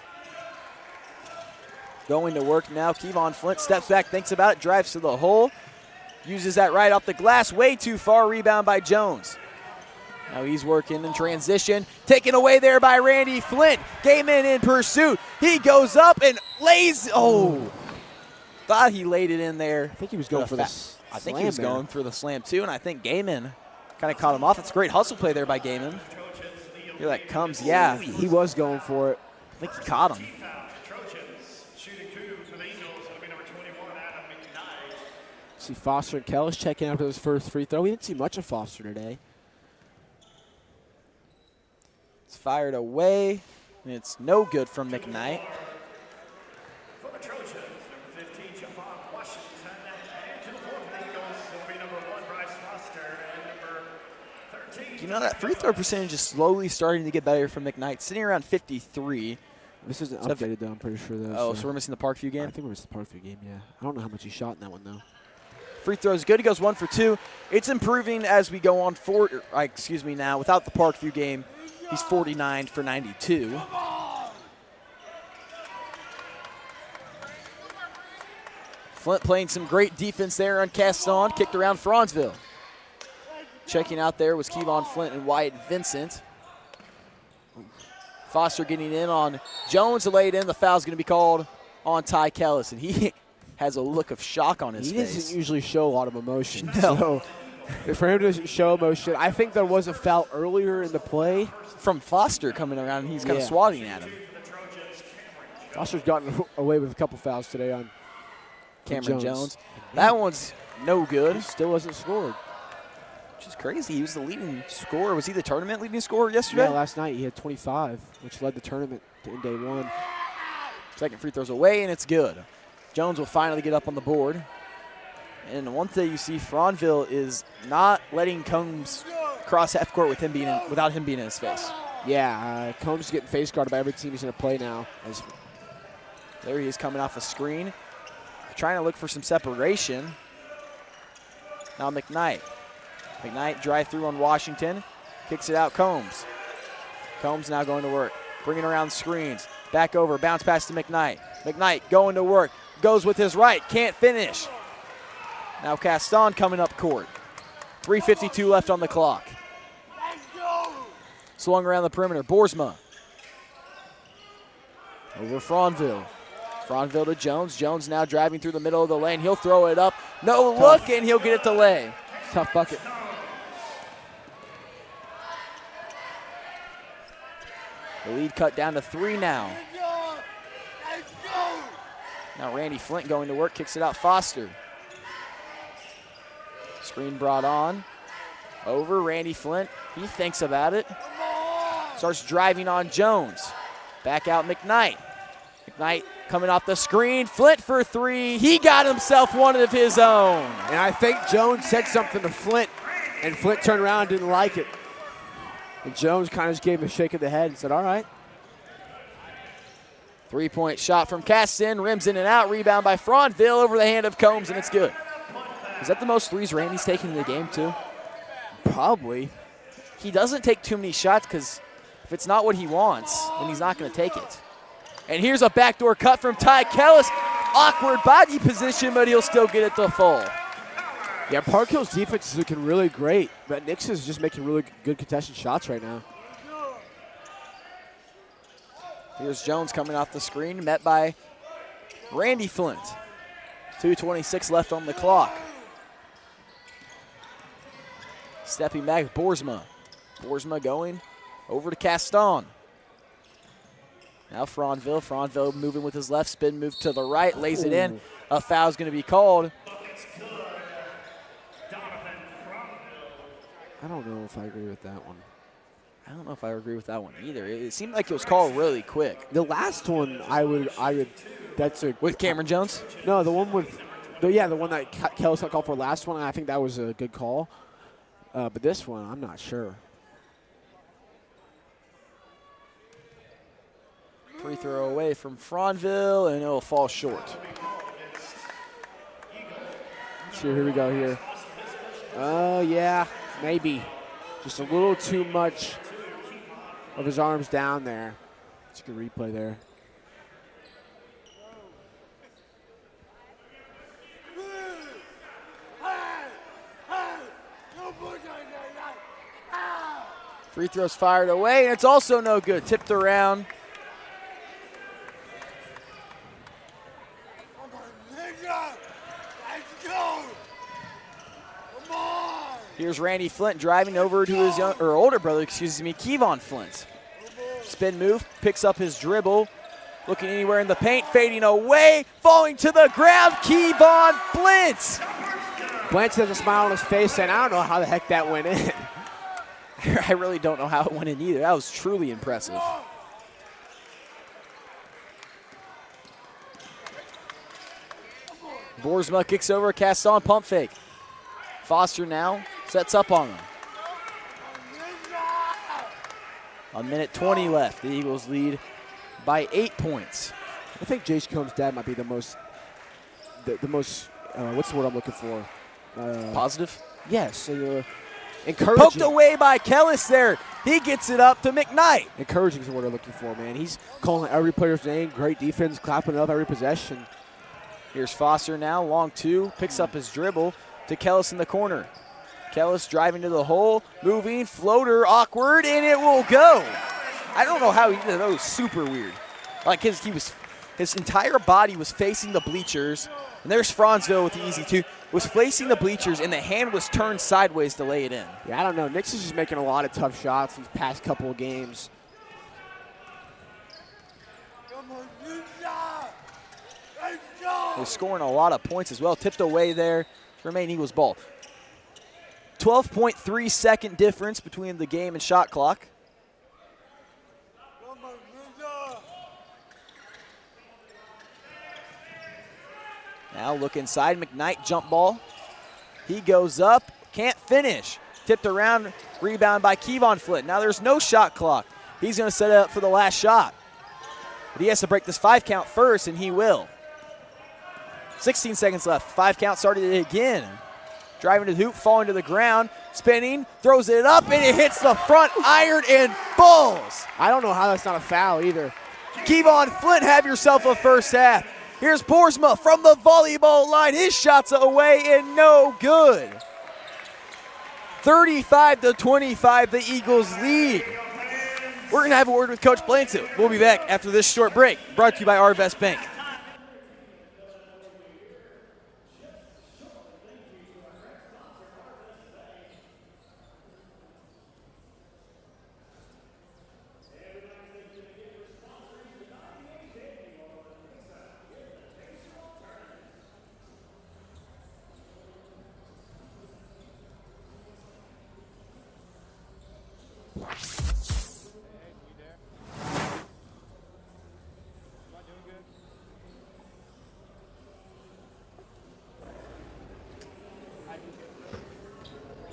Going to work now. Kevon Flint steps back, thinks about it, drives to the hole. Uses that right off the glass, way too far. Rebound by Jones. Now he's working in transition. Taken away there by Randy Flint. Gaiman in pursuit. He goes up and lays. Oh, thought he laid it in there. I think he was going for the slam. I think he was going for the slam too, and I think Gaiman kind of caught him off. It's a great hustle play there by Gaiman. Here that comes, yeah. He was going for it. I think he caught him. See Foster and Kellis checking out for his first free throw. We didn't see much of Foster today. It's fired away, and it's no good from McKnight. For the Trojans, number 15, Javon Washington, and to the floor for the Eagles, will be number 1, Bryce Foster, and number 13. You know, that free throw percentage is slowly starting to get better from McKnight, sitting around 53. This isn't updated, though, I'm pretty sure, though. Oh, so we're missing the Parkview game? I think we're missing the Parkview game, yeah. I don't know how much he shot in that one, though. Free throw is good. He goes 1 for 2. It's improving as we go on now. Without the Parkview game, he's 49 for 92. Flint playing some great defense there on Caston. Kicked around Franzville. Checking out there was Kevon Flint and Wyatt Vincent. Foster getting in on Jones to lay it in. The foul's going to be called on Ty Kellis, and he has a look of shock on his face. He doesn't usually show a lot of emotion. No. So for him to show emotion, I think there was a foul earlier in the play. From Foster coming around, he's kind of swatting at him. Foster's gotten away with a couple fouls today on Cameron Jones. That one's no good. He still hasn't scored. Which is crazy. He was the leading scorer. Was he the tournament leading scorer yesterday? Yeah, last night he had 25, which led the tournament in day 1. Second free throws away, and it's good. Jones will finally get up on the board. And one thing you see, Franville is not letting Combs cross half court with him without him being in his face. Yeah, Combs is getting face guarded by every team he's going to play now. There he is coming off a screen. Trying to look for some separation. Now McKnight. McKnight drive through on Washington. Kicks it out, Combs. Combs now going to work. Bringing around screens. Back over, bounce pass to McKnight. McKnight going to work. Goes with his right, can't finish. Now Caston coming up court. 3:52 left on the clock. Swung around the perimeter, Boersma. Over Franville. Franville to Jones. Jones now driving through the middle of the lane. He'll throw it up. No look, and he'll get it to lay. Tough bucket. The lead cut down to 3 now. Now Randy Flint going to work, kicks it out Foster. Screen brought on. Over Randy Flint. He thinks about it. Starts driving on Jones. Back out McKnight. McKnight coming off the screen. Flint for 3. He got himself one of his own. And I think Jones said something to Flint, and Flint turned around and didn't like it. And Jones kind of just gave him a shake of the head and said, all right. 3-point shot from Caston, rims in and out, rebound by Franville over the hand of Combs, and it's good. Is that the most threes Randy's taken in the game, too? Probably. He doesn't take too many shots because if it's not what he wants, then he's not going to take it. And here's a backdoor cut from Ty Kellis. Awkward body position, but he'll still get it to full. Yeah, Park Hill's defense is looking really great, but Nixa is just making really good contested shots right now. Here's Jones coming off the screen, met by Randy Flint. 2:26 left on the clock. Stepping back, Boersma. Boersma going over to Caston. Now Franville moving with his left, spin move to the right, lays it in. A foul's going to be called. I don't know if I agree with that one. I don't know if I agree with that one either. It seemed like it was called really quick. The last one, I would. That's a With Cameron Jones? No, the one with, the one that Kellis got called for last one. I think that was a good call. But this one, I'm not sure. Free throw away from Franville, and it'll fall short. Sure, here we go here. Oh, yeah, maybe. Just a little too much of his arms down there. It's a good replay there. Free throw's fired away, and it's also no good. Tipped around. Here's Randy Flint driving over to his older brother, Kevon Flint. Spin move, picks up his dribble, looking anywhere in the paint, fading away, falling to the ground, Kevon Flint. Blanche has a smile on his face saying, I don't know how the heck that went in. I really don't know how it went in either. That was truly impressive. Boersma kicks over, casts on, pump fake. Foster now sets up on him. A minute 20 left. The Eagles lead by 8 points. I think Jace Combs' dad might be the most, what's the word I'm looking for? Positive? Yes. Encouraging. Poked away by Kellis there. He gets it up to McKnight. Encouraging is the word I'm looking for, man. He's calling every player's name. Great defense, clapping it up every possession. Here's Foster now, long two, picks up his dribble to Kellis in the corner. Kellis driving to the hole, moving, floater, awkward, and it will go. I don't know how he did that. That was super weird. Like his entire body was facing the bleachers, and there's Franville with the easy two. Was facing the bleachers, and the hand was turned sideways to lay it in. Yeah, I don't know. Nixa is just making a lot of tough shots these past couple of games. They're scoring a lot of points as well. Tipped away there. Remain Eagles ball. 12.3 second difference between the game and shot clock. Now look inside. McKnight jump ball. He goes up. Can't finish. Tipped around. Rebound by Kevon Flint. Now there's no shot clock. He's going to set it up for the last shot. But he has to break this 5 count first, and he will. 16 seconds left. 5 count started it again. Driving to the hoop, falling to the ground, spinning, throws it up, and it hits the front iron and falls. I don't know how that's not a foul either. Kevon Flint, have yourself a first half. Here's Boersma from the volleyball line. His shot's away and no good. 35-25, the Eagles lead. We're going to have a word with Coach Blanton. We'll be back after this short break, brought to you by Arvest Bank.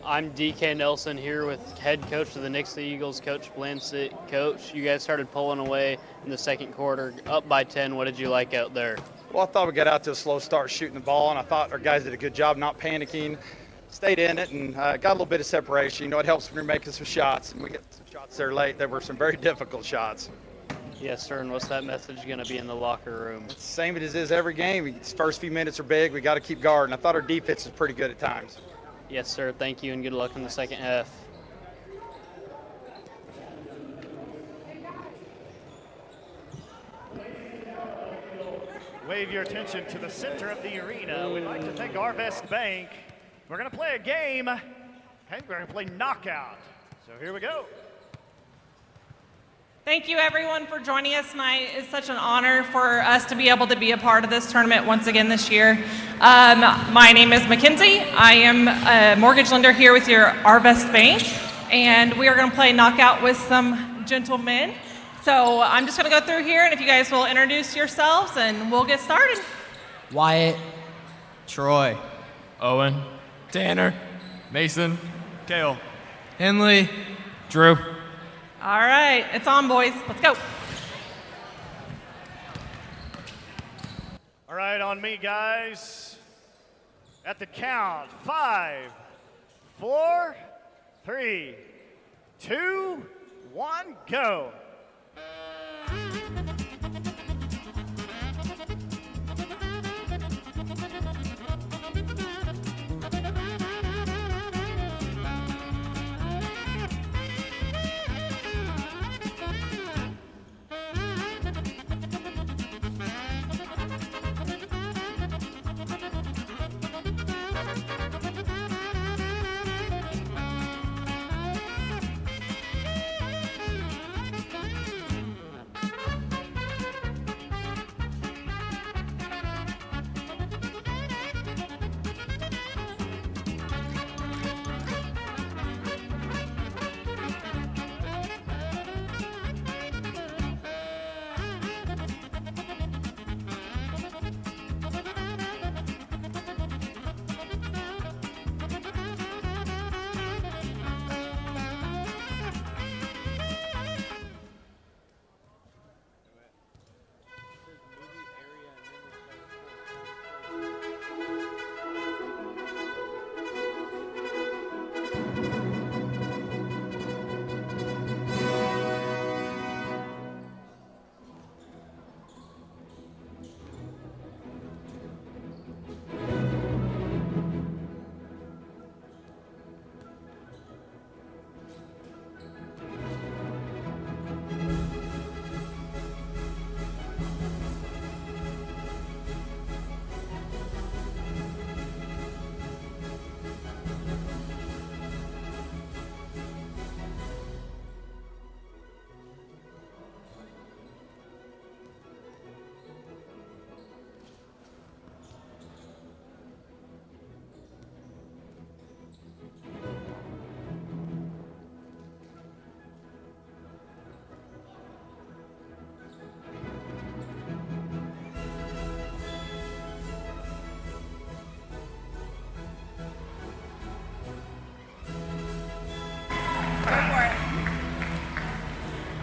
I'm DK Nelson here with head coach of the Nixa Eagles, Coach Blansit. Coach, you guys started pulling away in the second quarter, up by 10. What did you like out there? Well, I thought we got out to a slow start shooting the ball, and I thought our guys did a good job not panicking, stayed in it, and got a little bit of separation. You know, it helps when you're making some shots, and we get some shots there late. There were some very difficult shots. Yes, sir, and what's that message going to be in the locker room? It's the same as it is every game. These first few minutes are big. We got to keep guarding. I thought our defense was pretty good at times. Yes, sir. Thank you, and good luck in the second half. Wave your attention to the center of the arena. We'd like to thank Arvest Bank. We're going to play a game, and we're going to play knockout. So here we go. Thank you everyone for joining us tonight. It's such an honor for us to be able to be a part of this tournament once again this year. My name is Mackenzie. I am a mortgage lender here with your Arvest Bank, and we are going to play knockout with some gentlemen. So I'm just going to go through here, and if you guys will introduce yourselves, and we'll get started. Wyatt, Troy, Owen, Tanner, Mason, Kale, Henley, Drew. All right, it's on, boys. Let's go. All right, on me, guys. At the count, 5, 4, 3, 2, 1, go.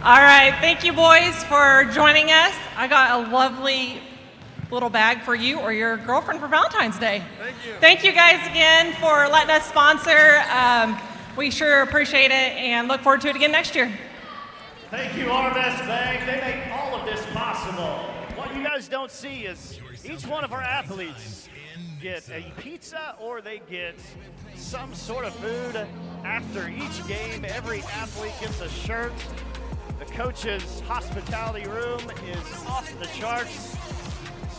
All right, thank you boys for joining us. I got a lovely little bag for you or your girlfriend for Valentine's Day. Thank you. Thank you guys again for letting us sponsor. We sure appreciate it and look forward to it again next year. Thank you, Arvest Bank. They make all of this possible. What you guys don't see is each one of our athletes get a pizza or they get some sort of food after each game. Every athlete gets a shirt. The coach's hospitality room is off the charts.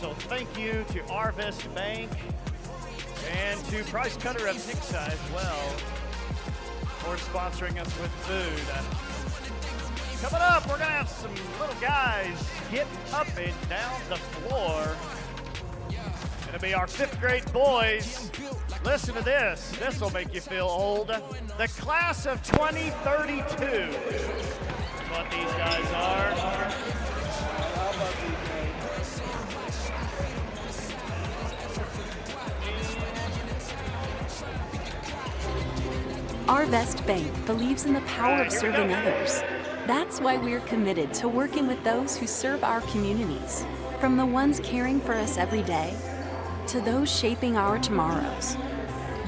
So thank you to Arvest Bank and to Price Cutter of Nixa as well for sponsoring us with food. Coming up, we're gonna have some little guys get up and down the floor. It'll be our 5th grade boys. Listen to this. This will make you feel old. The class of 2032. What these guys are. Arvest Bank believes in the power of serving others. That's why we're committed to working with those who serve our communities, from the ones caring for us every day to those shaping our tomorrows,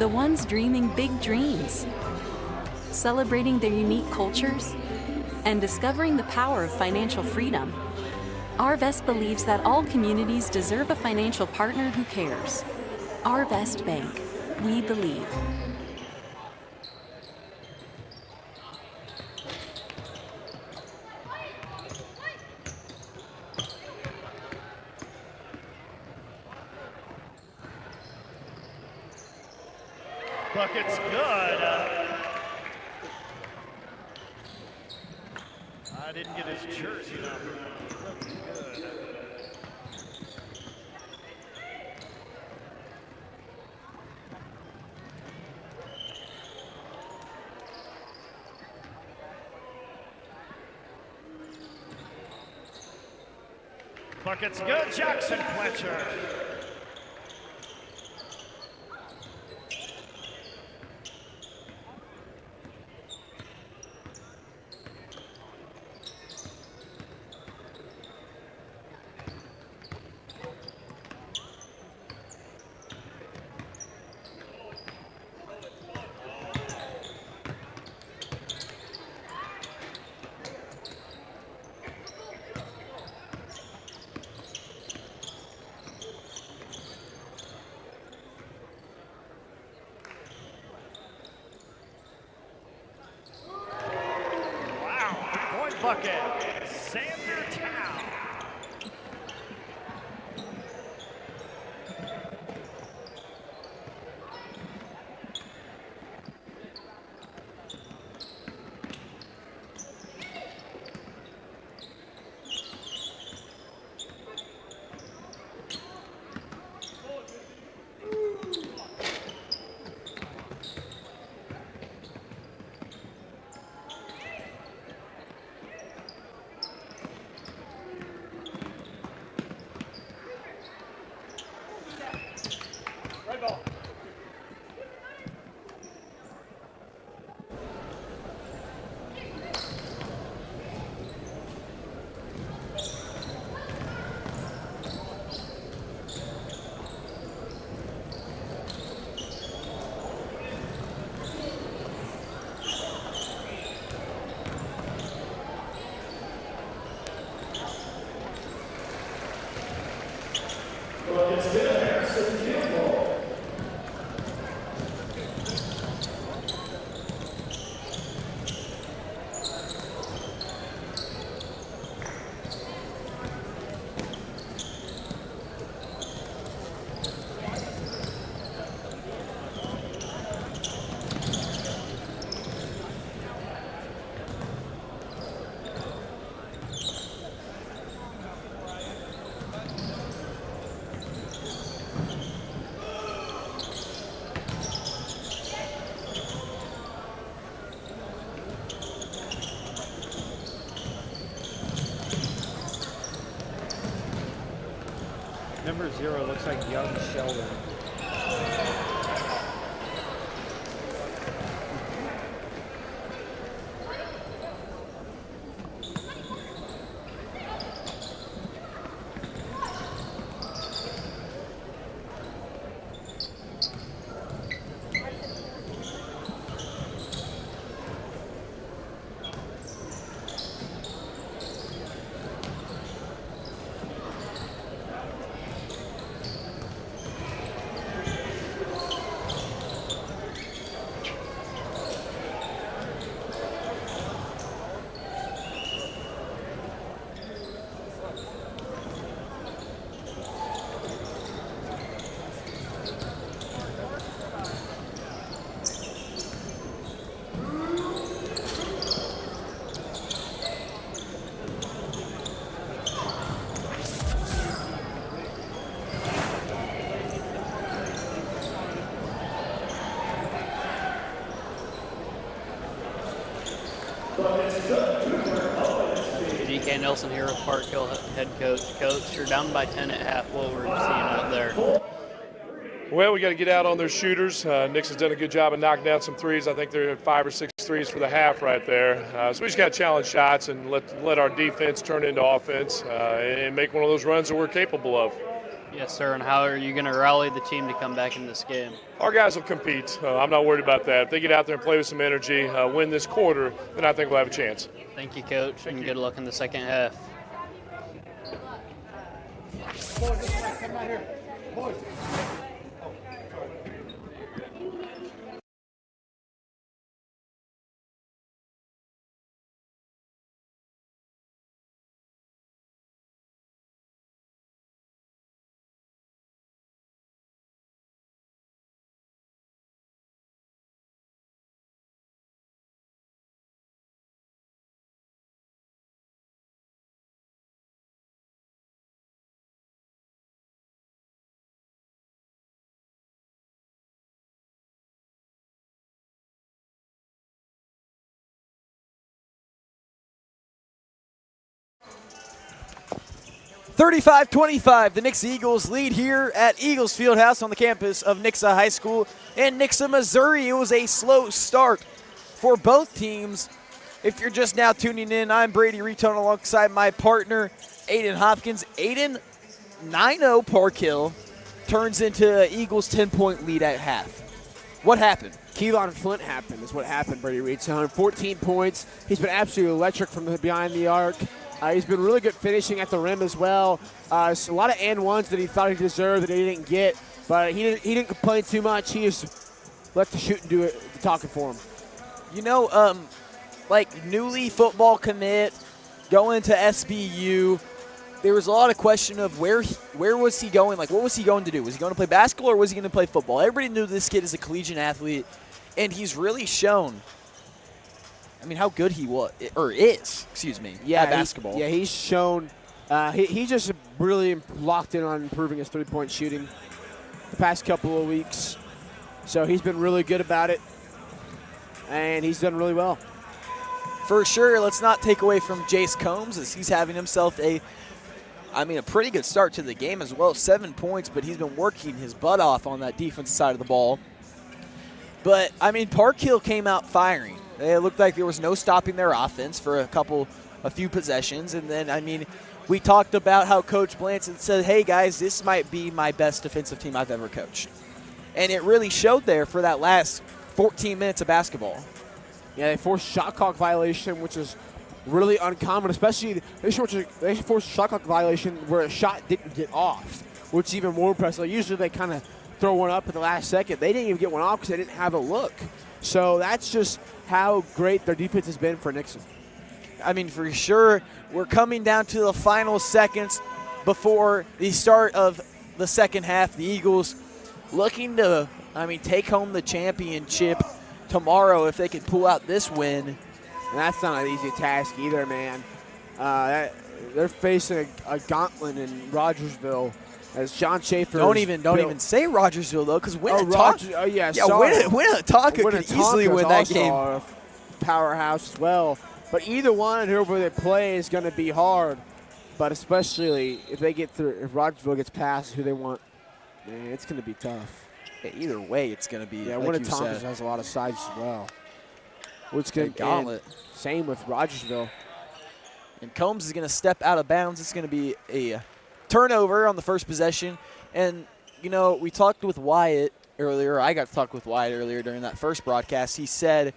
the ones dreaming big dreams, celebrating their unique cultures, and discovering the power of financial freedom. Arvest believes that all communities deserve a financial partner who cares. Arvest Bank, we believe. Bucket's good. didn't get his jersey number. Looks good. Bucket's good, Jackson Fletcher. Bucket, Sander Tao. Number 0 looks like young Sheldon. DK Nelson here with Park Hill head coach. Coach, you're down by 10 at half. What were you seeing out there? Well, we got to get out on their shooters. Nick's has done a good job of knocking down some threes. I think they're at 5 or 6 threes for the half right there. So we just got to challenge shots and let our defense turn into offense and make one of those runs that we're capable of. Yes, sir. And how are you going to rally the team to come back in this game? Our guys will compete. I'm not worried about that. If they get out there and play with some energy, win this quarter, then I think we'll have a chance. Thank you, Coach, and good luck in the second half. Come out here. Boys. 35-25, the Nixa Eagles lead here at Eagles Fieldhouse on the campus of Nixa High School in Nixa, Missouri. It was a slow start for both teams. If you're just now tuning in, I'm Brady Reton alongside my partner, Aiden Hopkins. Aiden, 9-0 Park Hill turns into Eagles' 10-point lead at half. What happened? Keelan Flint is what happened, Brady Reton. 14 points. He's been absolutely electric from behind the arc. He's been really good finishing at the rim as well. So a lot of and ones that he thought he deserved that he didn't get, but he didn't complain too much. He just let the shooting do it, the talking for him. You know, like newly football commit, going to SBU, there was a lot of question of where was he going? Like, what was he going to do? Was he going to play basketball or was he going to play football? Everybody knew this kid is a collegiate athlete, and he's really shown. I mean, how good he was, or is, excuse me, at basketball. He's shown. He just really locked in on improving his three-point shooting the past couple of weeks. So he's been really good about it, and he's done really well. For sure, let's not take away from Jace Combs as he's having himself a pretty good start to the game as well. 7 points, but he's been working his butt off on that defensive side of the ball. But, I mean, Park Hill came out firing. It looked like there was no stopping their offense for a few possessions. And then, I mean, we talked about how Coach Blanton said, hey, guys, this might be my best defensive team I've ever coached. And it really showed there for that last 14 minutes of basketball. Yeah, they forced shot clock violation, which is really uncommon, especially they forced a shot clock violation where a shot didn't get off, which is even more impressive. Usually they kind of throw one up at the last second. They didn't even get one off because they didn't have a look. So that's just how great their defense has been for Nixa. I mean, for sure, we're coming down to the final seconds before the start of the second half. The Eagles looking to, take home the championship tomorrow if they can pull out this win. And that's not an easy task either, man. They're facing a gauntlet in Rogersville as John Schaefer. Don't even say Rogersville though, because Winnetonka. Winnetonka could easily win that game. A powerhouse as well, but either one, whoever they play, is going to be hard. But especially if they get through, if Rogersville gets past who they want, man, it's going to be tough. Yeah, either way, it's going to be. Yeah, like Winnetonka has a lot of sides as well. Which can gauntlet. Same with Rogersville. And Combs is going to step out of bounds. It's going to be a turnover on the first possession. And, you know, we talked with Wyatt earlier. I got to talk with Wyatt earlier during that first broadcast. He said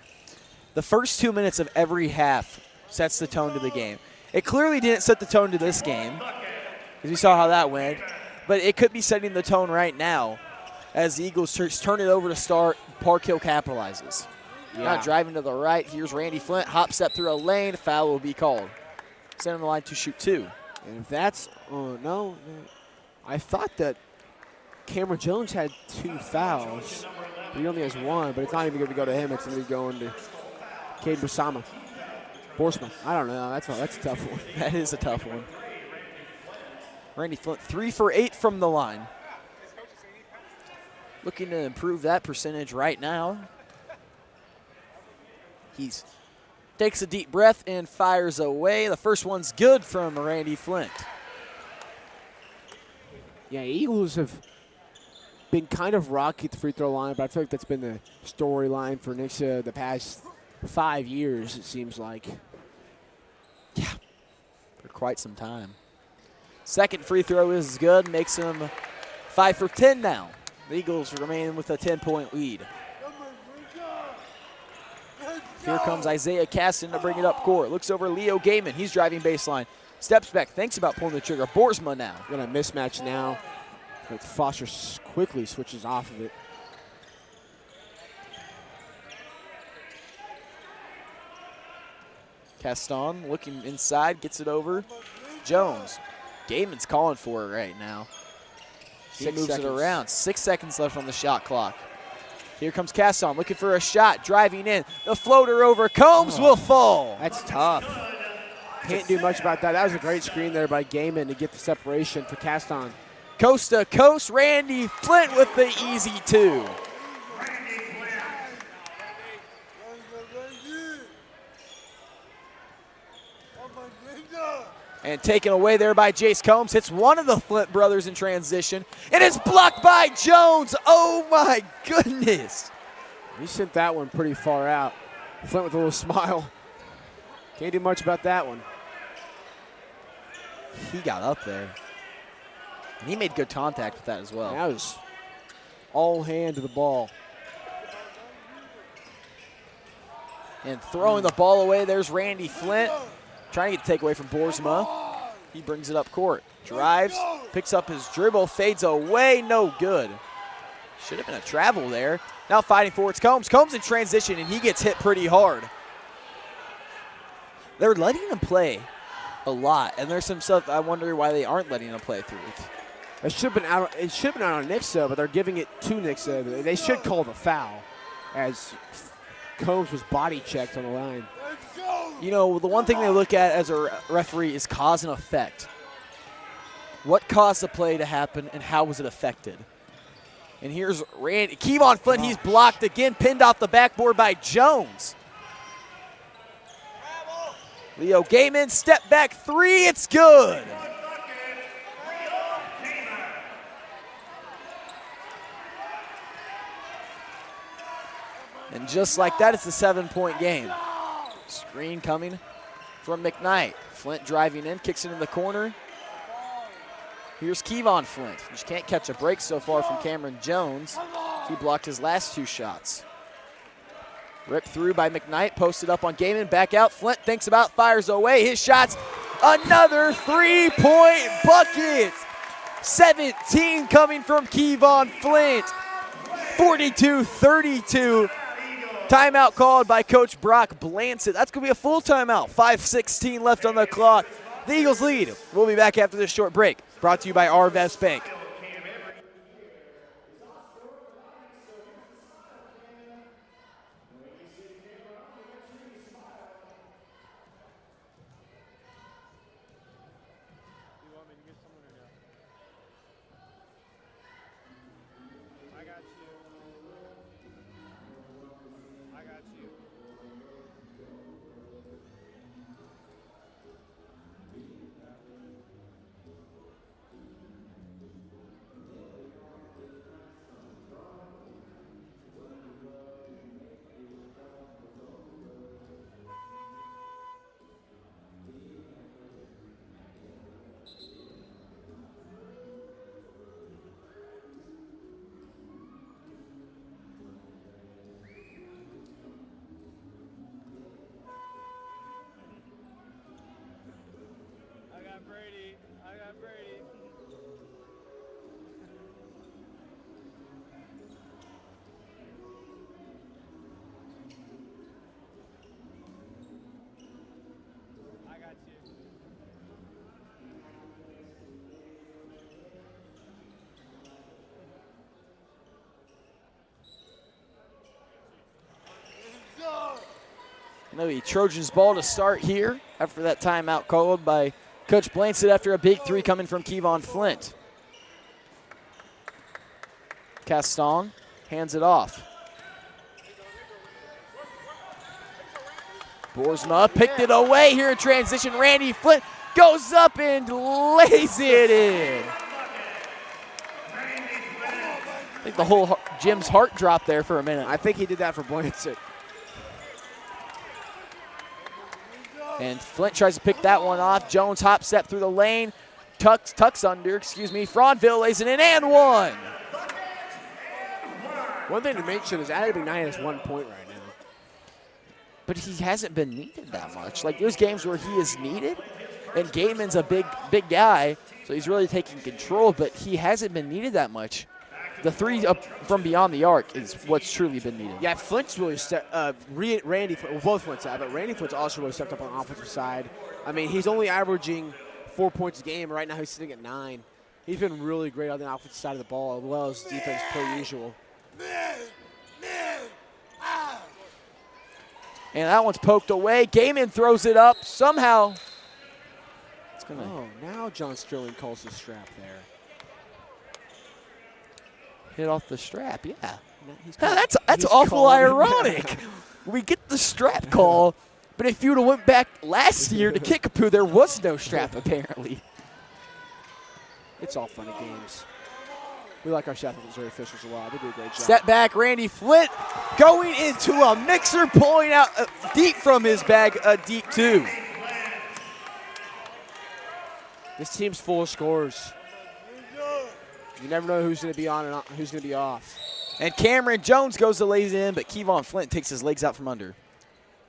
the first 2 minutes of every half sets the tone to the game. It clearly didn't set the tone to this game because we saw how that went. But it could be setting the tone right now as the Eagles turn it over to start. Park Hill capitalizes. Yeah. Now driving to the right. Here's Randy Flint. Hop step through a lane. Foul will be called. Send him the line to shoot two. And if that's no, I thought that Cameron Jones had 2 fouls. He only has 1, but it's not even going to go to him. It's going to be going to Cade Borsma. I don't know. That's a tough one. That is a tough one. Randy Flint 3 for 8 from the line. Looking to improve that percentage right now. He takes a deep breath and fires away. The first one's good from Randy Flint. Yeah, Eagles have been kind of rocky at the free throw line, but I feel like that's been the storyline for Nixa the past 5 years, it seems like. Yeah, for quite some time. Second free throw is good, makes him 5 for 10 now. The Eagles remain with a 10-point lead. Here comes Isaiah Caston to bring it up court. Looks over Leo Gaiman. He's driving baseline. Steps back, thinks about pulling the trigger. Borsma now. Got a mismatch now, but Foster quickly switches off of it. Caston looking inside, gets it over. Jones. Gaiman's calling for it right now. He moves it around. 6 seconds left on the shot clock. Here comes Casson looking for a shot, driving in. The floater over Combs will fall. That's tough. Can't do much about that. That was a great screen there by Gaiman to get the separation for Caston. Coast to coast, Randy Flint with the easy 2. And taken away there by Jace Combs. Hits one of the Flint brothers in transition. And it's blocked by Jones. Oh, my goodness. He sent that one pretty far out. Flint with a little smile. Can't do much about that one. He got up there. And he made good contact with that as well. That was all hand to the ball. And throwing the ball away, there's Randy Flint. Trying to get the takeaway from Boersma. He brings it up court. Drives, picks up his dribble, fades away, no good. Should have been a travel there. Now fighting for it's Combs. Combs in transition, and he gets hit pretty hard. They're letting him play a lot, and there's some stuff I wonder why they aren't letting him play through it. It should have been out. It should have been out on Nixa, but they're giving it to Nixa. They should call the foul, as Combs was body checked on the line. You know, the one thing they look at as a referee is cause and effect. What caused the play to happen, and how was it affected? And here's Randy. Kevon Flint, he's blocked again, pinned off the backboard by Jones. Leo Gaiman, step back three, it's good. And just like that, it's a 7-point game. Screen coming from McKnight. Flint driving in, kicks it in the corner. Here's Kevon Flint. Just can't catch a break so far from Cameron Jones. He blocked his last two shots. Ripped through by McKnight, posted up on Gaiman, back out. Flint thinks about, fires away. His shots, another 3-point bucket. 17 coming from Kevon Flint. 42-32. Timeout called by Coach Brock Blansett. That's going to be a full timeout. 5:16 left on the clock. The Eagles lead. We'll be back after this short break. Brought to you by Arvest Bank. Maybe Trojans ball to start here after that timeout called by Coach Blansett after a big three coming from Kevon Flint. Castong hands it off. Boersma picked it away here in transition. Randy Flint goes up and lays it in. I think the whole Jim's heart dropped there for a minute. I think he did that for Blansett. And Flint tries to pick that one off. Jones hop step through the lane. Tucks under, Franville lays it in and one. One thing to mention is Addy McKnight has 1 point right now. But he hasn't been needed that much. Like, there's games where he is needed, and Gaiman's a big guy, so he's really taking control, but he hasn't been needed that much. The three up from beyond the arc is what's truly been needed. Yeah, Flint's really Randy Flint, well, both Flint's but Randy Flint's also really stepped up on the offensive side. I mean, he's only averaging 4 points a game. Right now he's sitting at 9. He's been really great on the offensive side of the ball, as well as defense per usual. And that one's poked away. Gaiman throws it up. Somehow. Oh, now John Sterling calls the strap there. Hit off the strap, yeah. That's awful ironic. We get the strap call, But if you would have went back last year to Kickapoo, there was no strap apparently. It's all fun and games. We like our Sheffield, Missouri officials a lot. They do a great job. Step back, Randy Flint going into a mixer, pulling out deep from his bag, a deep 2. This team's full of scores. You never know who's going to be on and who's going to be off. And Cameron Jones goes to lays in, but Kevon Flint takes his legs out from under.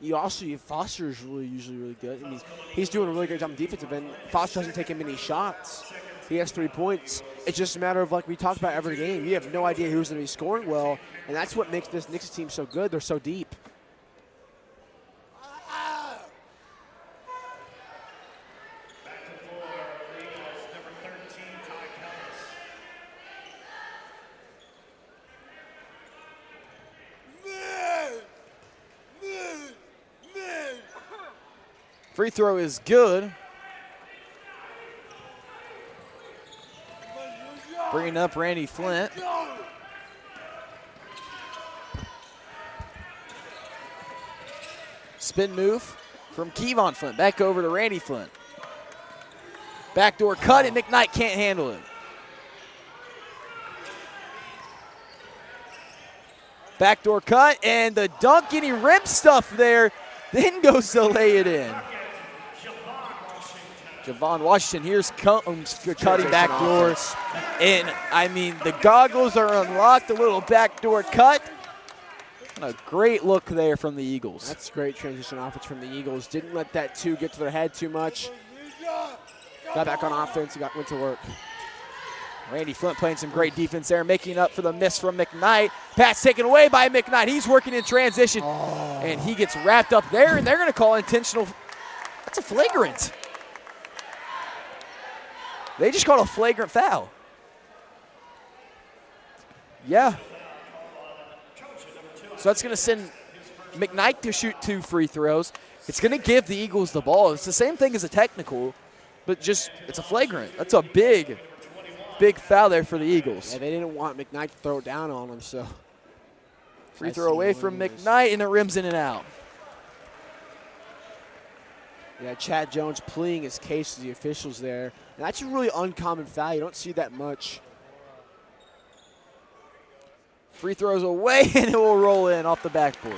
Foster is usually really good. And he's doing a really great job on the defensive end. Foster doesn't take him many shots. He has 3 points. It's just a matter of, like we talked about every game, you have no idea who's going to be scoring well, and that's what makes this Nixa team so good. They're so deep. Free throw is good. Bringing up Randy Flint. Spin move from Kevon Flint. Back over to Randy Flint. Backdoor cut, and McKnight can't handle it. Backdoor cut, and the dunk getting rim stuff there. Then goes to lay it in. Javon Washington, here's Combs cutting backdoor. And, I mean, the goggles are unlocked, a little backdoor cut. And a great look there from the Eagles. That's great transition offense from the Eagles. Didn't let that 2 get to their head too much. Got back on offense and went to work. Randy Flint playing some great defense there, making up for the miss from McKnight. Pass taken away by McKnight. He's working in transition, and he gets wrapped up there, and they're going to call intentional. That's a flagrant. They just called a flagrant foul. Yeah. So that's going to send McKnight to shoot 2 free throws. It's going to give the Eagles the ball. It's the same thing as a technical, but just it's a flagrant. That's a big foul there for the Eagles. Yeah, they didn't want McKnight to throw it down on him, so. Free throw away from McKnight, and it rims in and out. Yeah, Chad Jones pleading his case to the officials there. And that's a really uncommon foul. You don't see that much. Free throws away, and it will roll in off the backboard.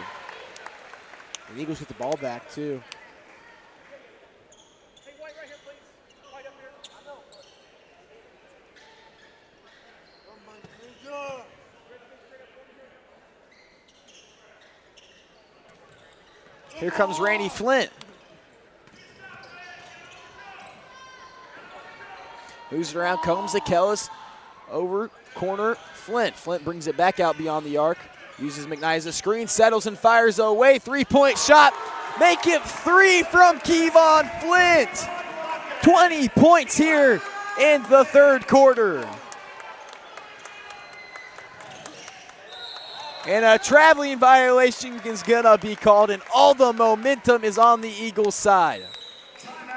The Eagles get the ball back, too. Here comes Randy Flint. Moves it around, Combs to Kellis. Over corner, Flint. Flint brings it back out beyond the arc. Uses McKnight as a screen, settles and fires away. 3-point shot. Make it 3 from Kevon Flint. 20 points here in the third quarter. And a traveling violation is going to be called, and all the momentum is on the Eagles' side.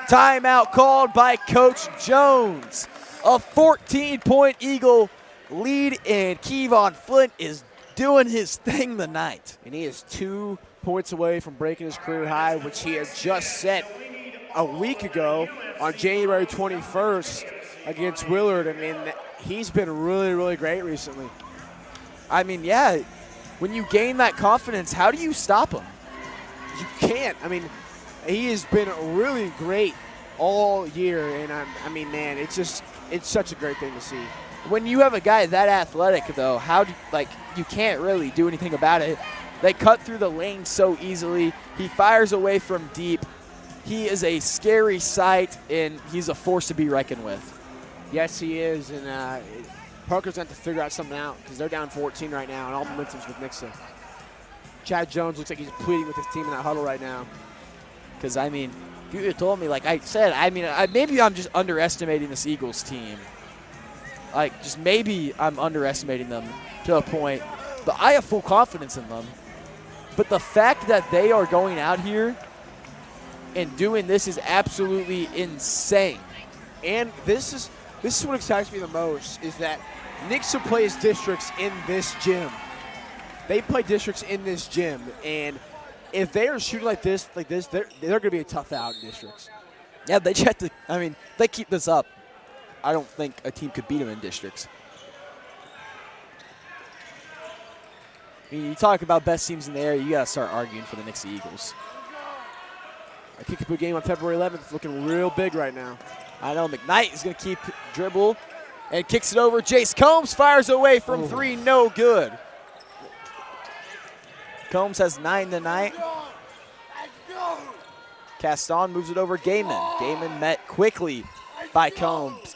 Timeout called by Coach Jones. A 14-point Eagle lead, and Kevon Flint is doing his thing tonight. And he is 2 points away from breaking his career high, which he had just set a week ago on January 21st against Willard. I mean, he's been really, really great recently. I mean, yeah. When you gain that confidence, how do you stop him? You can't. I mean, he has been really great all year, and I mean, man, it's such a great thing to see. When you have a guy that athletic, though, you can't really do anything about it. They cut through the lane so easily. He fires away from deep. He is a scary sight, and he's a force to be reckoned with. Yes, he is, and Parker's going to have to figure out something out because they're down 14 right now, and all momentum's with Nixa. Chad Jones looks like he's pleading with his team in that huddle right now. Because, I mean, if you had told me, like I said, I mean, maybe I'm just underestimating this Eagles team. Like, just maybe I'm underestimating them to a point. But I have full confidence in them. But the fact that they are going out here and doing this is absolutely insane. And this is what excites me the most, is that Nixa plays districts in this gym. They play districts in this gym, and if they are shooting like this, they're going to be a tough out in districts. Yeah, they checked. I mean, they keep this up. I don't think a team could beat them in districts. I mean, you talk about best teams in the area, you got to start arguing for the Nixa Eagles. A kickapoo game on February 11th looking real big right now. I know McKnight is going to keep dribble and kicks it over. Jace Combs fires away from three, no good. Combs has 9 tonight. Caston moves it over Gaiman. Gaiman met quickly by Combs.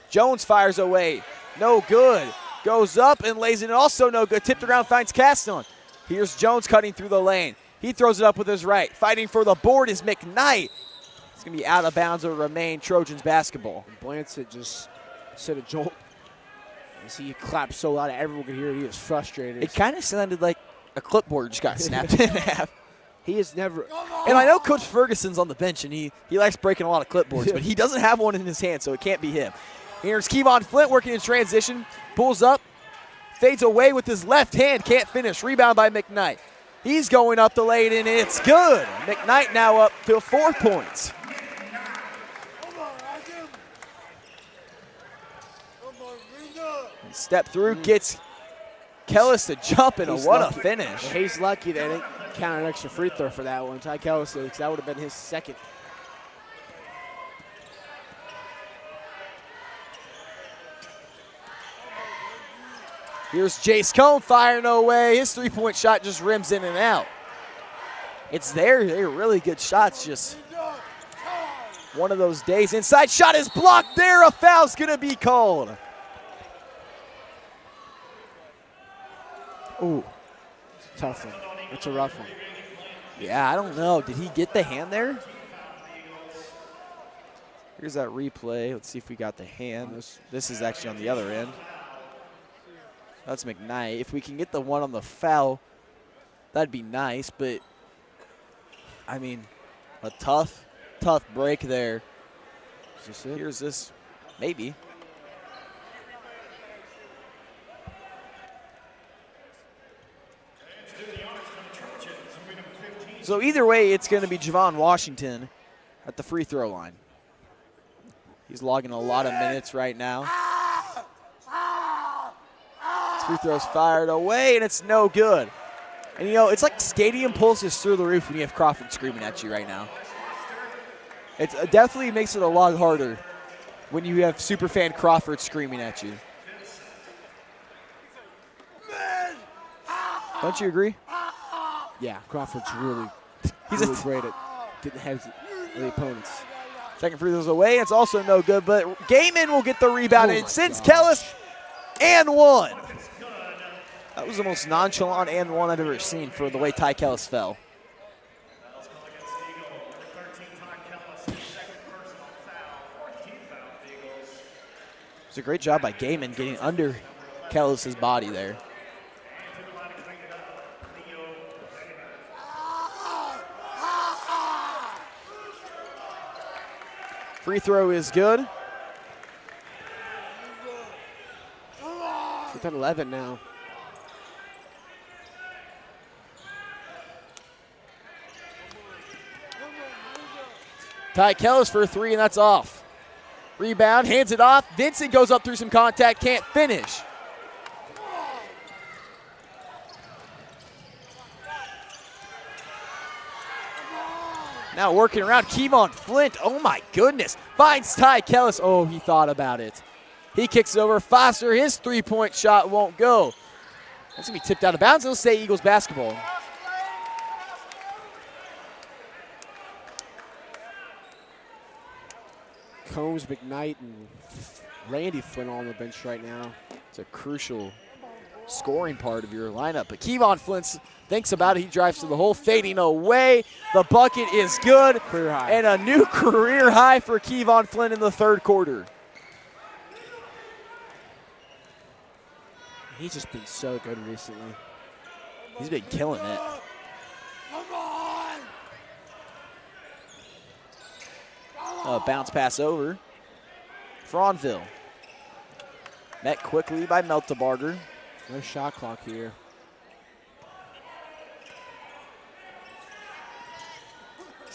Jones fires away, no good. Goes up and lays it in, also no good. Tipped around, finds Caston. Here's Jones cutting through the lane. He throws it up with his right. Fighting for the board is McKnight. It's going to be out of bounds or remain Trojans basketball. Blansett just said a jolt. As he clapped so loud that everyone could hear it, he was frustrated. It kind of sounded like a clipboard just got snapped in half. He is never. And I know Coach Ferguson's on the bench, and he likes breaking a lot of clipboards, but he doesn't have one in his hand, so it can't be him. Here's Kevon Flint working in transition. Pulls up, fades away with his left hand, can't finish. Rebound by McKnight. He's going up the lane, and it's good. McKnight now up to 4 points. Step through, gets Kellis to jump, and what a finish. He's lucky they didn't count an extra free throw for that one. Ty Kellis, because that would have been his second. Here's Jace Cone firing away. His three-point shot just rims in and out. It's there. They're really good shots. Just one of those days. Inside shot is blocked there. A foul's going to be called. Ooh, tough one. It's a rough one. Yeah, I don't know. Did he get the hand there? Here's that replay. Let's see if we got the hand. This is actually on the other end. That's McKnight. If we can get the one on the foul, that'd be nice. But, I mean, a tough break there. Is this it? Here's this. Maybe. So either way, it's going to be Javon Washington at the free throw line. He's logging a lot of minutes right now. His free throw's fired away, and it's no good. And, you know, it's like stadium pulse is through the roof when you have Crawford screaming at you right now. It definitely makes it a lot harder when you have superfan Crawford screaming at you. Don't you agree? Yeah, Crawford's really great at getting heads of the opponents. Second free throw's away. It's also no good, but Gaiman will get the rebound, and since Kellis, and one. That was the most nonchalant and one I've ever seen for the way Ty Kellis fell. It's a great job by Gaiman getting under Kellis' body there. Free throw is good. It's at 11 now. Ty Kellis for a three, and that's off. Rebound, hands it off. Vincent goes up through some contact, can't finish. Now working around, Kevon Flint, oh my goodness. Finds Ty Kellis, oh, he thought about it. He kicks it over, Foster, his three-point shot won't go. That's gonna be tipped out of bounds, it'll stay Eagles basketball. Combs, McKnight, and Randy Flint on the bench right now. It's a crucial scoring part of your lineup. But Kevon Flint thinks about it. He drives to the hole, fading away. The bucket is good. Career high. And a new career high for Kevon Flint in the third quarter. He's just been so good recently. He's been killing it. Bounce pass over. Fraunville. Met quickly by Meltebarger. No shot clock here.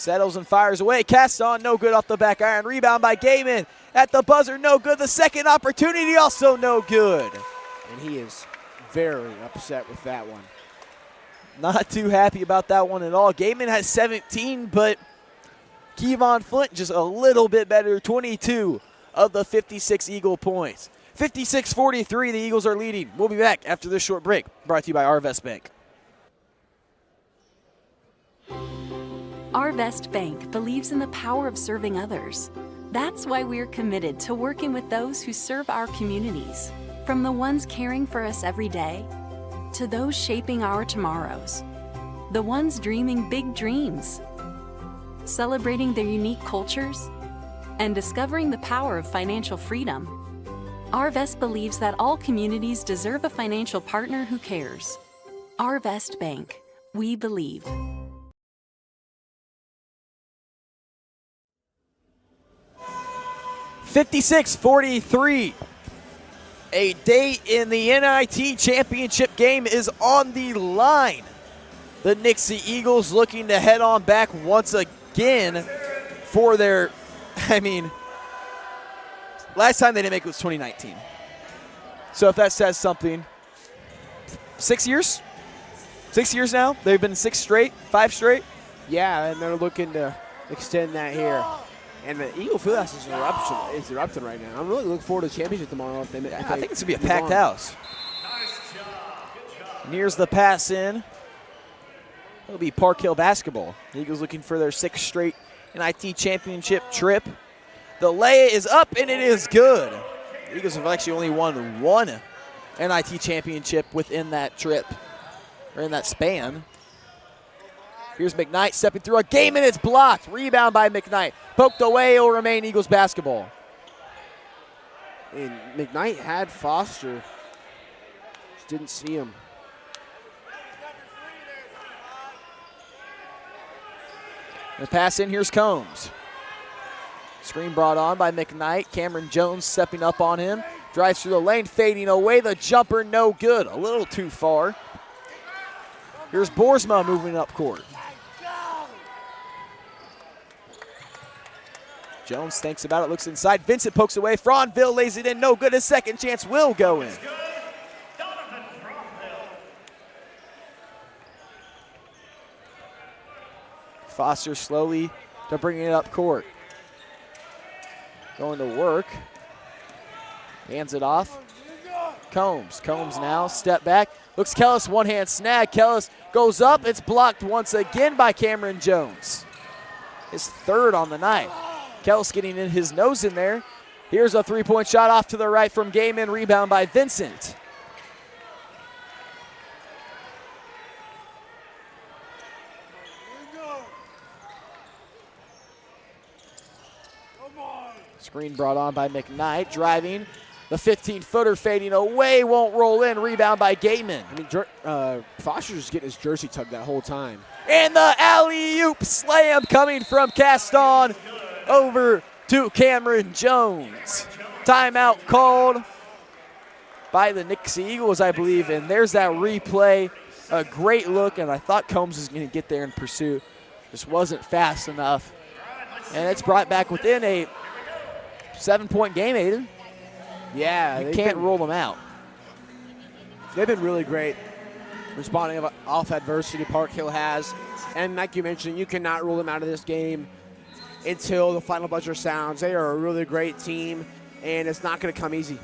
Settles and fires away. Casts on, no good off the back iron. Rebound by Gaiman. At the buzzer, no good. The second opportunity, also no good. And he is very upset with that one. Not too happy about that one at all. Gaiman has 17, but Kevon Flint just a little bit better. 22 of the 56 Eagle points. 56-43, the Eagles are leading. We'll be back after this short break, brought to you by Arvest Bank. Arvest Bank believes in the power of serving others. That's why we're committed to working with those who serve our communities, from the ones caring for us every day to those shaping our tomorrows, the ones dreaming big dreams, celebrating their unique cultures, and discovering the power of financial freedom. Arvest believes that all communities deserve a financial partner who cares. Arvest Bank, we believe. $56-43. A date in the NIT championship game is on the line. The Nixa Eagles looking to head on back once again for their, last time they didn't make it was 2019. So if that says something, 6 years? 6 years now? They've been 5 straight? Yeah, and they're looking to extend that here. And the Eagle Fieldhouse is erupting right now. I'm really looking forward to the championship tomorrow. I think it's going to be a packed house. Nears the pass in. It'll be Park Hill basketball. The Eagles looking for their 6th straight NIT championship trip. The lay is up, and it is good. The Eagles have actually only won one NIT championship within that trip, or in that span. Here's McKnight stepping through a game, and it's blocked. Rebound by McKnight. Poked away, will remain Eagles basketball. And McKnight had Foster. Just didn't see him. The pass in, here's Combs. Screen brought on by McKnight. Cameron Jones stepping up on him. Drives through the lane, fading away. The jumper, no good. A little too far. Here's Boersma moving up court. Jones thinks about it, looks inside. Vincent pokes away. Franville lays it in, no good. His second chance will go in. Foster slowly to bring it up court. Going to work. Hands it off. Combs now, step back. Looks Kellis, one-hand snag. Kellis goes up. It's blocked once again by Cameron Jones. His 3rd on the night. Kellis getting in his nose in there. Here's a three-point shot off to the right from Gaiman. Rebound by Vincent. Screen brought on by McKnight. Driving. The 15-footer fading away, won't roll in. Rebound by Gaiman. Foster's just getting his jersey tugged that whole time. And the alley-oop slam coming from Caston over to Cameron Jones. Timeout called by the Nixa Eagles, I believe, and there's that replay. A great look, and I thought Combs was going to get there in pursuit. Just wasn't fast enough. And it's brought back within a 7-point game, Aiden. Yeah. You can't rule them out. They've been really great responding off adversity Park Hill has. And like you mentioned, you cannot rule them out of this game until the final buzzer sounds. They are a really great team, and it's not going to come easy.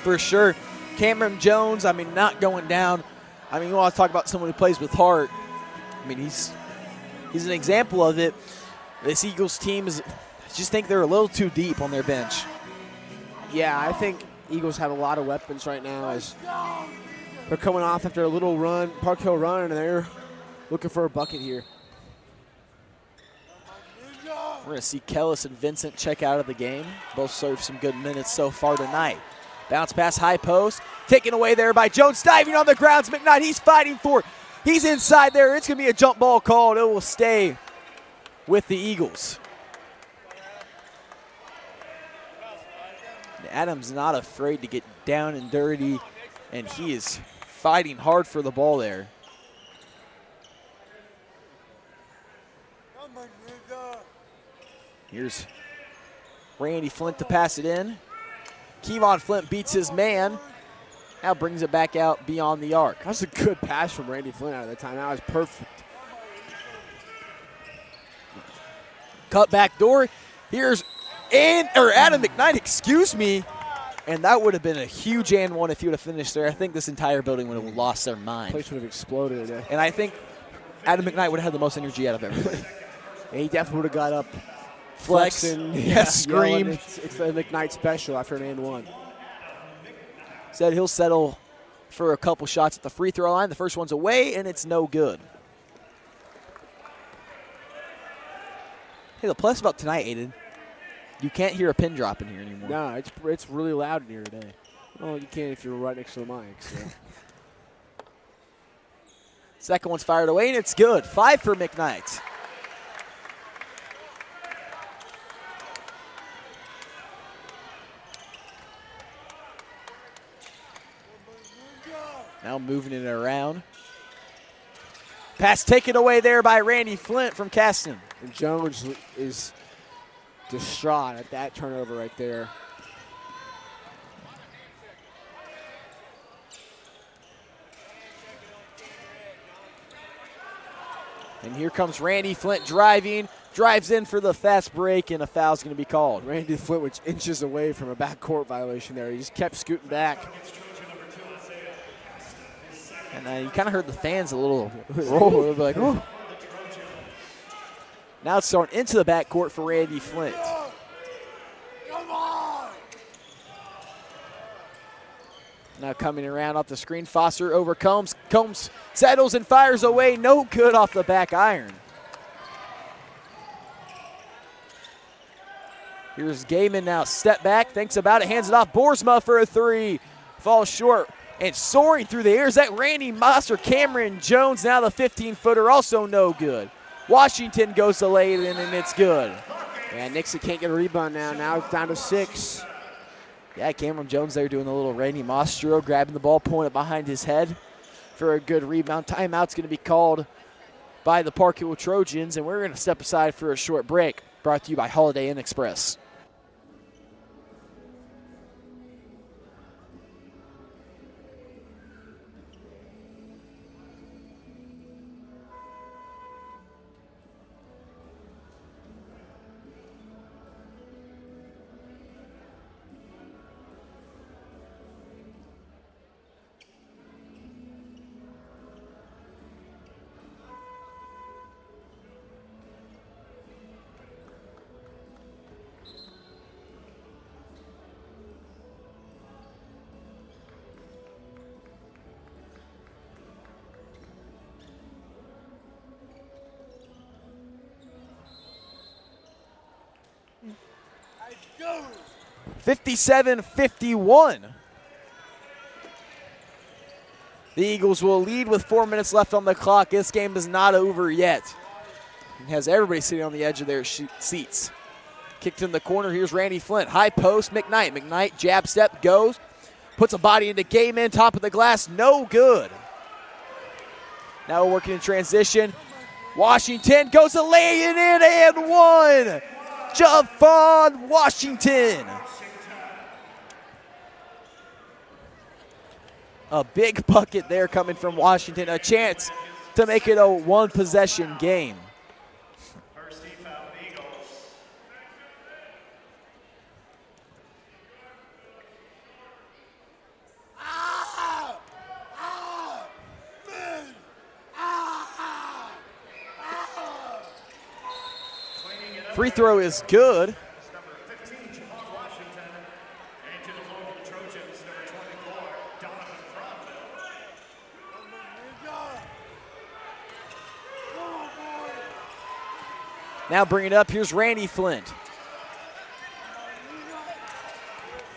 For sure. Cameron Jones, not going down. You want to talk about someone who plays with heart. He's an example of it. This Eagles team I just think they're a little too deep on their bench. Yeah, I think Eagles have a lot of weapons right now as they're coming off after a little run, Park Hill run, and they're looking for a bucket here. We're going to see Kellis and Vincent check out of the game. Both served some good minutes so far tonight. Bounce pass, high post. Taken away there by Jones. Diving on the grounds. McKnight, he's fighting for it. He's inside there. It's going to be a jump ball called. It will stay with the Eagles. Adams not afraid to get down and dirty, and he is fighting hard for the ball there. Here's Randy Flint to pass it in. Kevon Flint beats his man. Now brings it back out beyond the arc. That was a good pass from Randy Flint out of the time. That was perfect. Cut back door. Here's Adam McKnight, excuse me. And that would have been a huge and one if he would have finished there. I think this entire building would have lost their mind. The place would have exploded today. And I think Adam McKnight would have had the most energy out of everybody. And he definitely would have got up, Flex, and scream. It's the McKnight special after an and one. Said he'll settle for a couple shots at the free throw line. The first one's away, and it's no good. Hey, the plus about tonight, Aiden, you can't hear a pin drop in here anymore. No, it's really loud in here today. Well, you can if you're right next to the mic. So. Second one's fired away, and it's good. 5 for McKnight. Now moving it around. Pass taken away there by Randy Flint from Caston. And Jones is distraught at that turnover right there. And here comes Randy Flint driving, drives in for the fast break, and a foul's going to be called. Randy Flint was inches away from a backcourt violation there. He just kept scooting back. And you kind of heard the fans a little roll. They'll be like, oh. Now it's thrown into the backcourt for Randy Flint. Come on! Now coming around off the screen, Foster over Combs. Combs settles and fires away. No good off the back iron. Here's Gaiman now. Step back, thinks about it, hands it off. Boersma for a three. Falls short. And soaring through the air is that Randy Moss or Cameron Jones. Now the 15-footer, also no good. Washington goes to lay it in, and it's good. Yeah, Nixa can't get a rebound now. Now it's down to 6. Yeah, Cameron Jones there doing the little Randy Moss drill, grabbing the ball, pulling it behind his head for a good rebound. Timeout's going to be called by the Park Hill Trojans, and we're going to step aside for a short break. Brought to you by Holiday Inn Express. Go! 57-51. The Eagles will lead with 4 minutes left on the clock. This game is not over yet. It has everybody sitting on the edge of their seats. Kicked in the corner. Here's Randy Flint. High post, McKnight. McKnight, jab step, goes. Puts a body into Gaiman, top of the glass. No good. Now we're working in transition. Washington goes to lay it in and one. Javon Washington. A big bucket there coming from Washington. A chance to make it a one-possession game. Free throw is good. Now bring it up. Here's Randy Flint.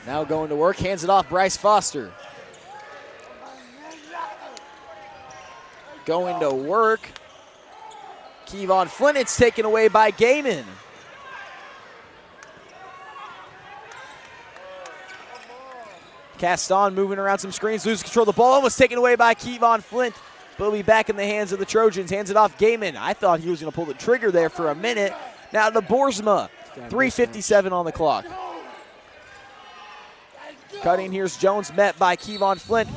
Now going to work. Hands it off. Bryce Foster. Going to work. Kevon Flint. It's taken away by Gaiman. Caston moving around some screens. Loses control of the ball. Almost taken away by Kevon Flint. But it'll be back in the hands of the Trojans. Hands it off Gaiman. I thought he was going to pull the trigger there for a minute. Now to Boersma. 3:57 on the clock. Cutting, here's Jones, met by Kevon Flint.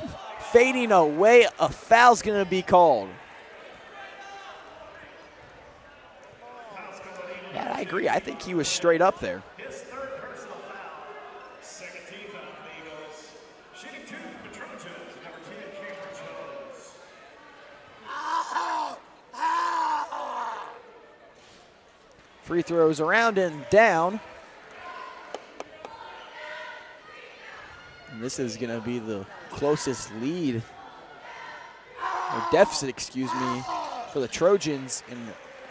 Fading away, a foul's gonna be called. Yeah, I agree. I think he was straight up there. Free throws around and down. And this is going to be the closest lead, or deficit, excuse me, for the Trojans in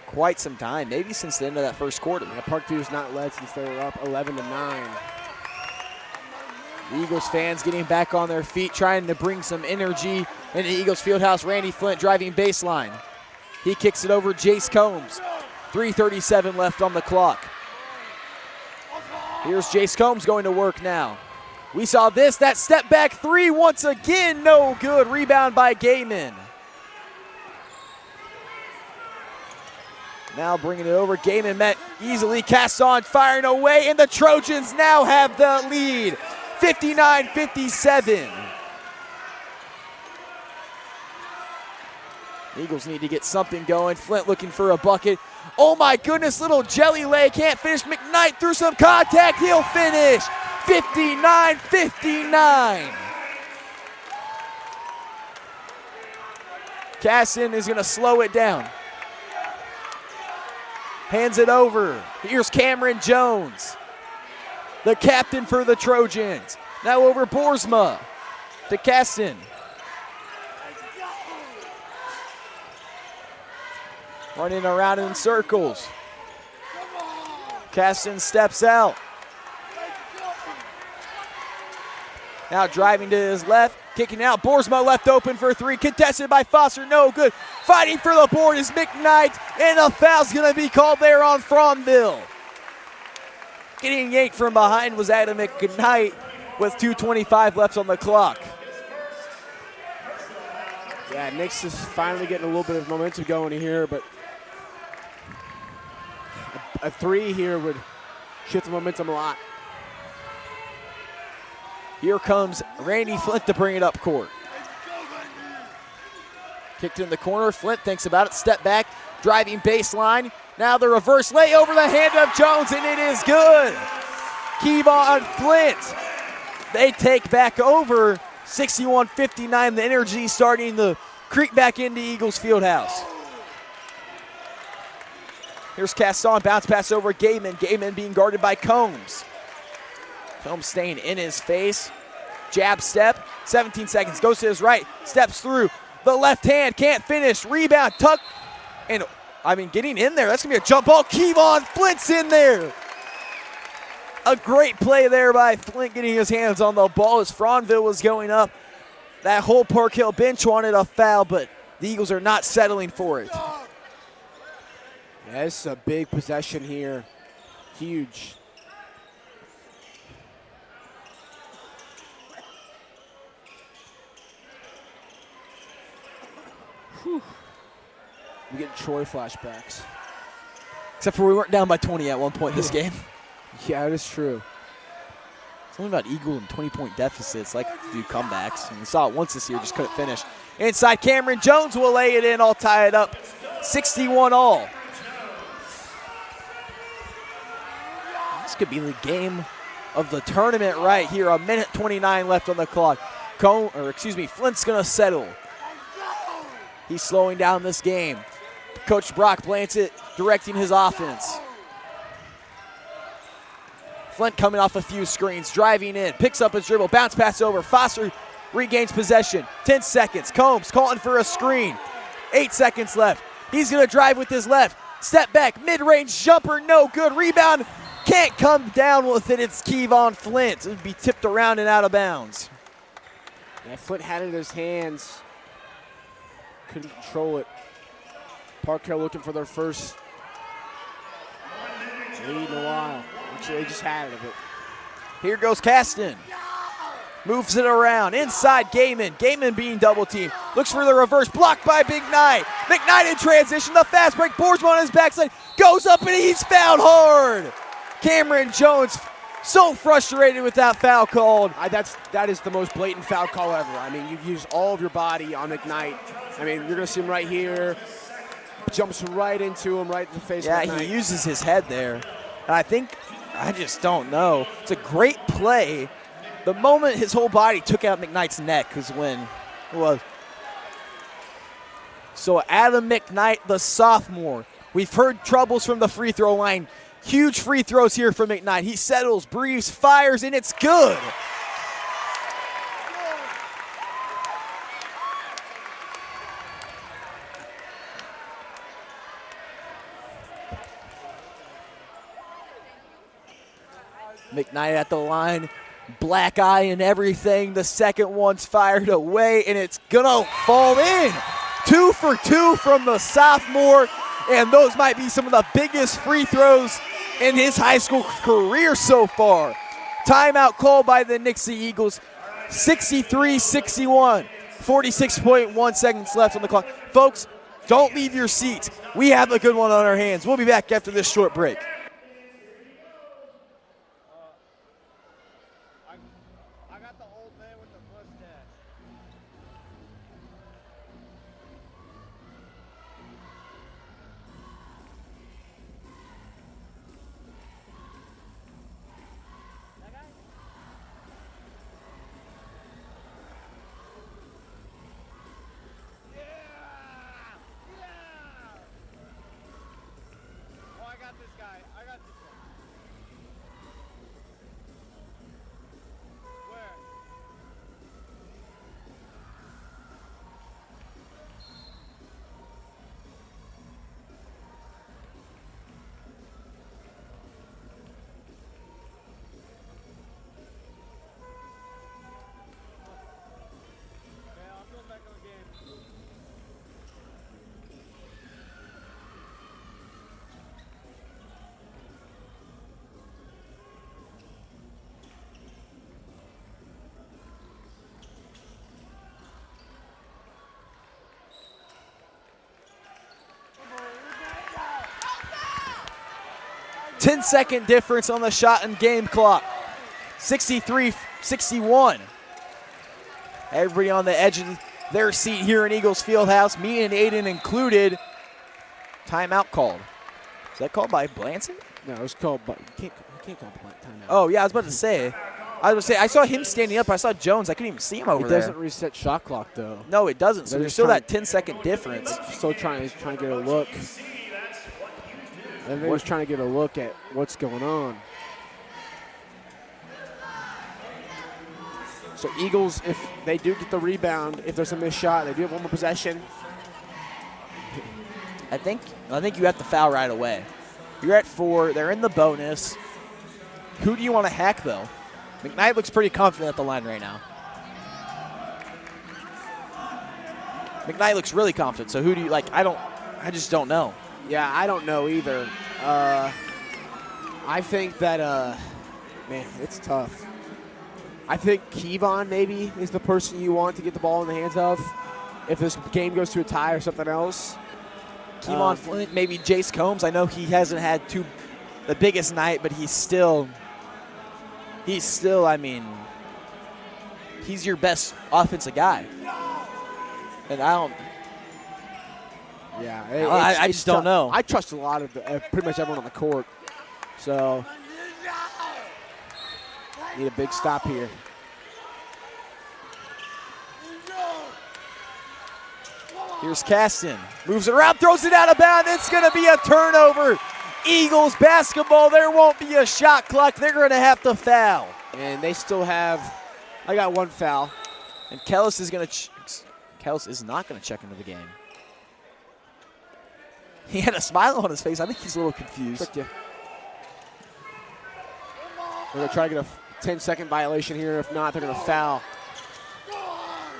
quite some time, maybe since the end of that first quarter. Yeah, Parkview's not led since they were up 11-9. The Eagles fans getting back on their feet, trying to bring some energy into Eagles Fieldhouse. Randy Flint driving baseline. He kicks it over Jace Combs. 3:37 left on the clock. Here's Jace Combs going to work now. We saw this, that step back three once again, no good. Rebound by Gaiman. Now bringing it over, Gaiman met easily, casts on, firing away, and the Trojans now have the lead. 59-57. Eagles need to get something going. Flint looking for a bucket. Oh my goodness, little jelly lay, can't finish. McKnight through some contact, he'll finish. 59-59. Casson is gonna slow it down. Hands it over. Here's Cameron Jones, the captain for the Trojans. Now over Boersma to Casson. Running around in circles. Caston steps out. Now driving to his left, kicking out. Boersma left open for three, contested by Foster, no good. Fighting for the board is McKnight, and a foul's gonna be called there on Fromville. Getting yanked from behind was Adam McKnight with 2:25 left on the clock. Yeah, Nix is finally getting a little bit of momentum going here, but a three here would shift the momentum a lot. Here comes Randy Flint to bring it up court. Kicked in the corner, Flint thinks about it, step back, driving baseline. Now the reverse lay over the hand of Jones, and it is good. Kevon Flint, they take back over. 61-59, the energy starting to creep back into Eagles Fieldhouse. Here's Caston, bounce pass over Gaiman. Gaiman being guarded by Combs. Combs staying in his face. Jab step, 17 seconds, goes to his right, steps through. The left hand, can't finish, rebound, tuck, and getting in there. That's gonna be a jump ball. Kevon Flint's in there. A great play there by Flint getting his hands on the ball as Fromville was going up. That whole Park Hill bench wanted a foul, but the Eagles are not settling for it. Yeah, this is a big possession here. Huge. Whew. We get Troy flashbacks. Except for we weren't down by 20 at one point in this game. Yeah, that is true. Something about Eagle and 20-point deficits, like to do comebacks. And we saw it once this year, just couldn't finish. Inside, Cameron Jones will lay it in, all tie it up. 61 all. This could be the game of the tournament right here. 1:29 left on the clock. Flint's gonna settle. He's slowing down this game. Coach Brock Blancett directing his offense. Flint coming off a few screens, driving in, picks up his dribble, bounce pass over. Foster regains possession. 10 seconds. Combs calling for a screen. 8 seconds left. He's gonna drive with his left. Step back, mid-range jumper, no good. Rebound, can't come down with it. It's Kevon Flint. It would be tipped around and out of bounds. Yeah, Flint had it in his hands. Couldn't control it. Park Hill looking for their first lead in a while. Actually, they just had it. But here goes Caston. Moves it around. Inside Gaiman. Gaiman being double teamed. Looks for the reverse. Blocked by McKnight. McKnight in transition. The fast break. Boersma on his backside. Goes up and he's fouled hard. Cameron Jones so frustrated with that foul called. That is the most blatant foul call ever. I mean, you've used all of your body on McKnight. I mean, you're going to see him right here. Jumps right into him, right in the face. Yeah, of McKnight. he uses his head there. And I just don't know. It's a great play. The moment his whole body took out McKnight's neck is when it was. So Adam McKnight, the sophomore. We've heard troubles from the free throw line. Huge free throws here from McKnight. He settles, breathes, fires, and it's good. McKnight at the line, black eye and everything. The second one's fired away, and it's gonna fall in. 2 for 2 from the sophomore, and those might be some of the biggest free throws in his high school career so far. Timeout called by the Nixa Eagles. 63-61, 46.1 seconds left on the clock. Folks, don't leave your seats. We have a good one on our hands. We'll be back after this short break. Ten-second difference on the shot and game clock. 63-61. Everybody on the edge of their seat here in Eagles Fieldhouse, me and Aiden included. Timeout called. Is that called by Blanson? No, it was called, but you can't call timeout. Oh, yeah, I was about to say. I saw him standing up. I saw Jones. I couldn't even see him over there. It doesn't reset shot clock, though. No, it doesn't. So there's still that 10-second difference. Still trying to get a look. And they're just trying to get a look at what's going on. So Eagles, if they do get the rebound, if there's a missed shot, they do have one more possession. I think you have to foul right away. You're at 4. They're in the bonus. Who do you want to hack, though? McKnight looks pretty confident at the line right now. McKnight looks really confident. So who do you like? I just don't know. Yeah, I don't know either. I think that, man, it's tough. I think Kevon maybe is the person you want to get the ball in the hands of if this game goes to a tie or something else. Kevon Flint, maybe Jace Combs. I know he hasn't had the biggest night, but he's still, I mean, he's your best offensive guy. And I just don't know. I trust a lot of pretty much everyone on the court. So, need a big stop here. Here's Caston. Moves it around, throws it out of bounds. It's going to be a turnover. Eagles basketball. There won't be a shot clock. They're going to have to foul. And they still have, I got one foul. And Kellis is going to, Kellis is not going to check into the game. He had a smile on his face. I think he's a little confused. They're going to try to get a 10-second violation here. If not, they're going to foul.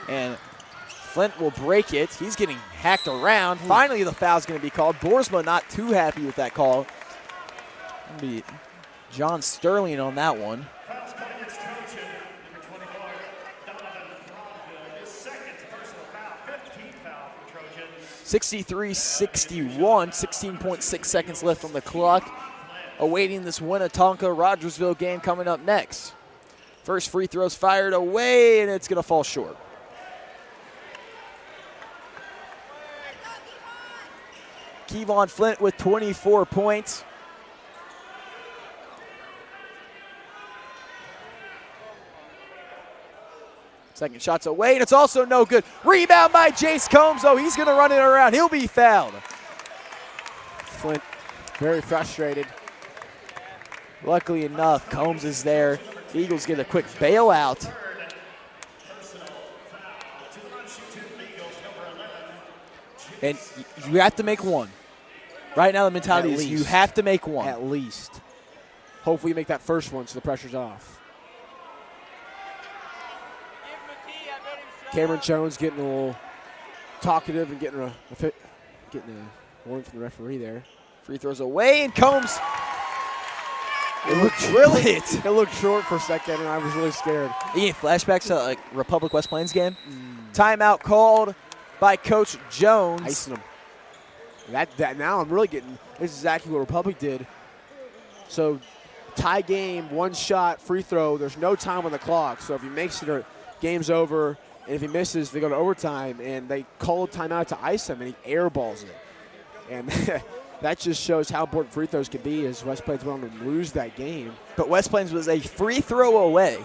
And Flint will break it. He's getting hacked around. Finally, the foul's going to be called. Boersma not too happy with that call. It'll be John Sterling on that one. 63-61, 16.6 seconds left on the clock. awaiting this Winnetonka-Rogersville game coming up next. First free throw's fired away, and it's going to fall short. Kevon Flint with 24 points. Second shot's away, and it's also no good. Rebound by Jace Combs, though. He's going to run it around. He'll be fouled. Flint very frustrated. Luckily enough, Combs is there. The Eagles get a quick bailout. And you have to make one. Right now the mentality is you have to make one. At least. Hopefully you make that first one so the pressure's off. Cameron Jones getting a little talkative and getting a warning from the referee there. Free throws away, and Combs drill it. It looked short for a second, and I was really scared. You get flashbacks to like Republic West Plains game. Timeout called by Coach Jones. Icing him. That now I'm really getting. This is exactly what Republic did. So tie game, one shot, free throw. There's no time on the clock. So if he makes it, game's over. And if he misses, they go to overtime, and they call a timeout to ice him, and he airballs it. And that just shows how important free throws can be as West Plains went on to lose that game. But West Plains was a free throw away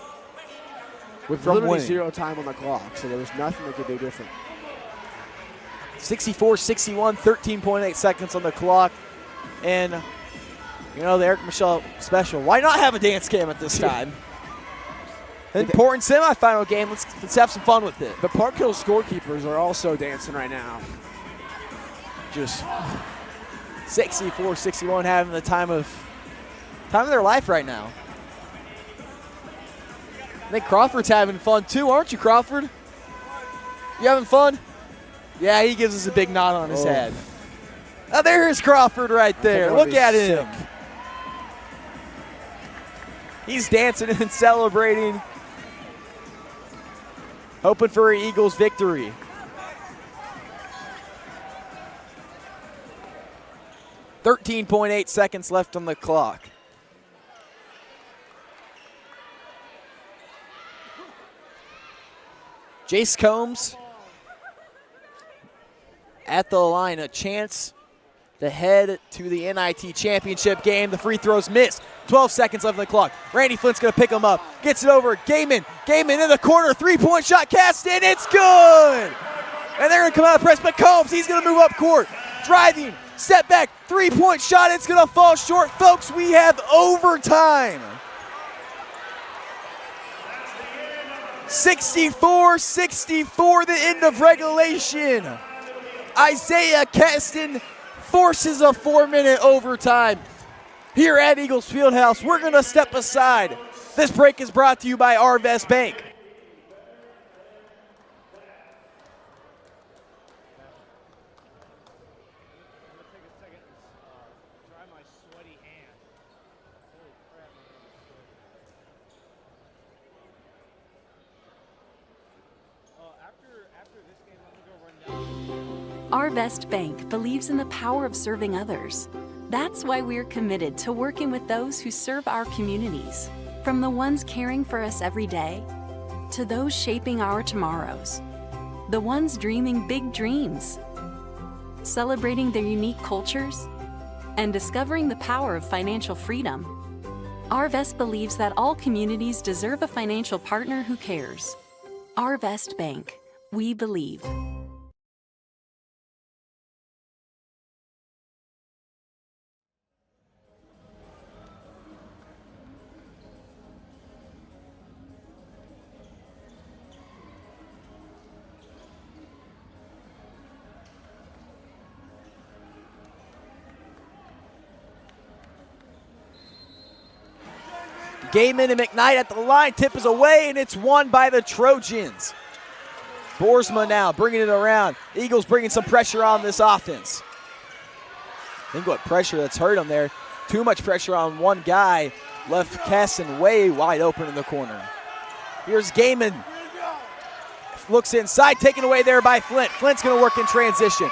with literally zero time on the clock, so there was nothing they could do different. 64-61, 13.8 seconds on the clock. And, you know, the Eric Michelle special. Why not have a dance cam at this time? Important semifinal game. Let's have some fun with it. The Park Hill scorekeepers are also dancing right now. Just 64-61, having the time of their life right now. I think Crawford's having fun too, aren't you, Crawford? You having fun? Yeah, he gives us a big nod on his head. Oh, there's Crawford right there. Look at him. He's dancing and celebrating. Hoping for an Eagles victory. .8 seconds left on the clock. Jace Combs at the line, a chance to head to the NIT championship game. The free throws missed. 12 seconds left on the clock. Randy Flint's going to pick him up. Gets it over. Gaiman. Gaiman in the corner. Three-point shot cast in. It's good. And they're going to come out of press, but Combs, he's going to move up court. Driving. Step back. Three-point shot. It's going to fall short. Folks, we have overtime. 64-64, the end of regulation. Isaiah Keston forces a 4-minute overtime here at Eagles Fieldhouse. We're going to step aside. This break is brought to you by Arvest Bank. Arvest Bank believes in the power of serving others. That's why we're committed to working with those who serve our communities, from the ones caring for us every day to those shaping our tomorrows, the ones dreaming big dreams, celebrating their unique cultures, and discovering the power of financial freedom. Arvest believes that all communities deserve a financial partner who cares. Arvest Bank, we believe. Gaiman and McKnight at the line. Tip is away, and it's won by the Trojans. Boersma now bringing it around. Eagles bringing some pressure on this offense. Think what pressure that's hurt them there. Too much pressure on one guy. Left Casson way wide open in the corner. Here's Gaiman. Looks inside, taken away there by Flint. Flint's going to work in transition.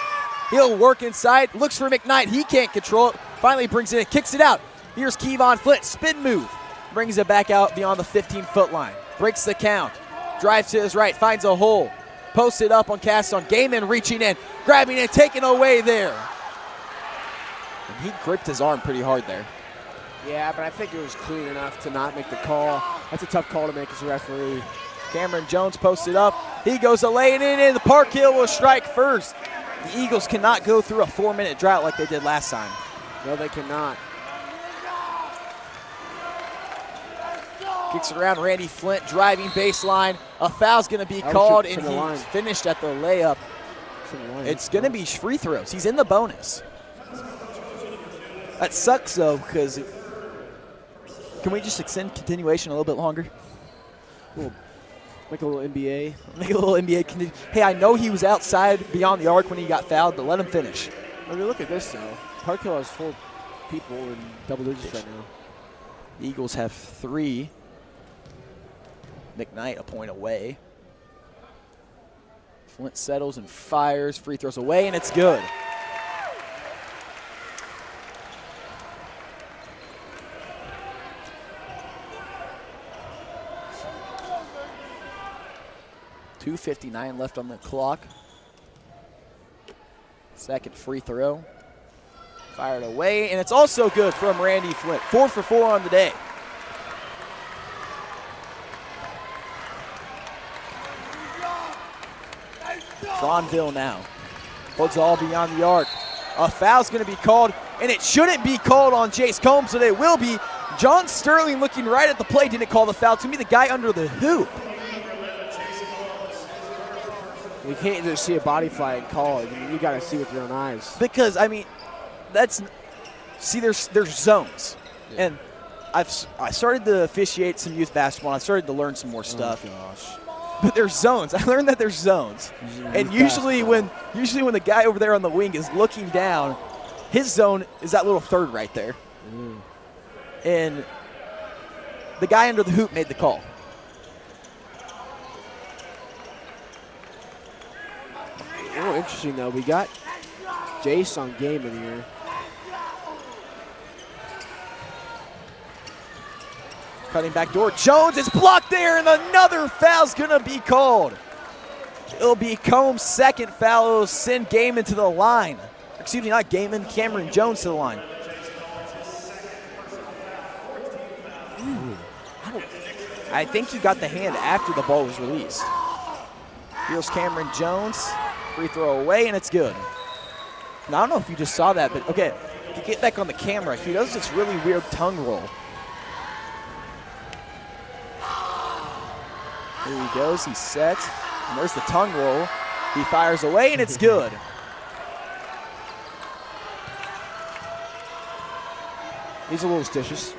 He'll work inside, looks for McKnight. He can't control it. Finally brings it in, kicks it out. Here's Kevon Flint, spin move. Brings it back out beyond the 15-foot line. Breaks the count. Drives to his right, finds a hole. Posts it up on Caston. Gaiman reaching in, grabbing it, taking away there. And he gripped his arm pretty hard there. Yeah, but I think it was clean enough to not make the call. That's a tough call to make as a referee. Cameron Jones posted up. He goes a laying in, and the Park Hill will strike first. The Eagles cannot go through a 4-minute drought like they did last time. No, they cannot. Kicks around Randy Flint, driving baseline. A foul's going to be called, and he's finished at the layup. It's going to be free throws. He's in the bonus. That sucks, though, because can we just extend continuation a little bit longer? Make a little NBA. Make a little NBA. Hey, I know he was outside beyond the arc when he got fouled, but let him finish. I mean, look at this, though. Park Hill has 4 people in double digits right now. The Eagles have 3. McKnight a point away. Flint settles and fires. Free throws away, and it's good. .259 left on the clock. Second free throw. Fired away, and it's also good from Randy Flint. 4 for 4 on the day. Fonville now. Holds all beyond the arc. A foul's going to be called, and it shouldn't be called on Jace Combs, but it will be. John Sterling looking right at the play, didn't call the foul. To me, the guy under the hoop. You can't just see a body fly and call it. I mean, you got to see with your own eyes. Because, I mean, there's zones. Yeah. And I started to officiate some youth basketball. I started to learn some more stuff. Gosh. But there's zones. I learned that there's zones. And usually when the guy over there on the wing is looking down, his zone is that little third right there. And the guy under the hoop made the call. Oh, interesting, though. We got Jace on game in here. Cutting back door. Jones is blocked there, and another foul's going to be called. It'll be Combs' second foul. It'll send Gaiman to the line. Excuse me, not Gaiman, Cameron Jones to the line. I think he got the hand after the ball was released. Here's Cameron Jones. Free throw away, and it's good. Now, I don't know if you just saw that, but okay, if you get back on the camera, he does this really weird tongue roll. There he goes, he's set, and there's the tongue roll. He fires away, and it's good. He's a little superstitious.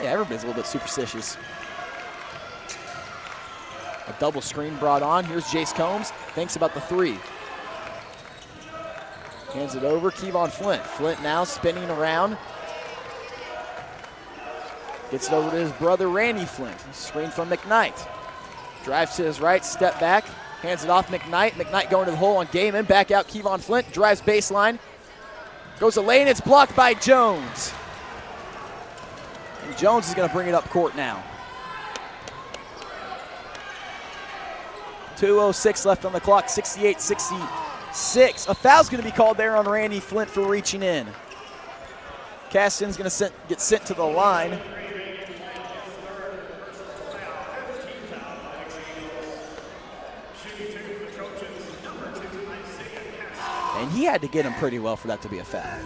Yeah, everybody's a little bit superstitious. A double screen brought on. Here's Jace Combs. Thinks about the 3. Hands it over. Kevon Flint. Flint now spinning around. Gets it over to his brother, Randy Flint. Screen from McKnight. Drives to his right, step back. Hands it off McKnight. McKnight going to the hole on Gaiman. Back out Kevon Flint. Drives baseline. Goes a lane. It's blocked by Jones. And Jones is going to bring it up court now. 2:06 left on the clock, 68-66. A foul's going to be called there on Randy Flint for reaching in. Caston's going to get sent to the line. And he had to get him pretty well for that to be a foul.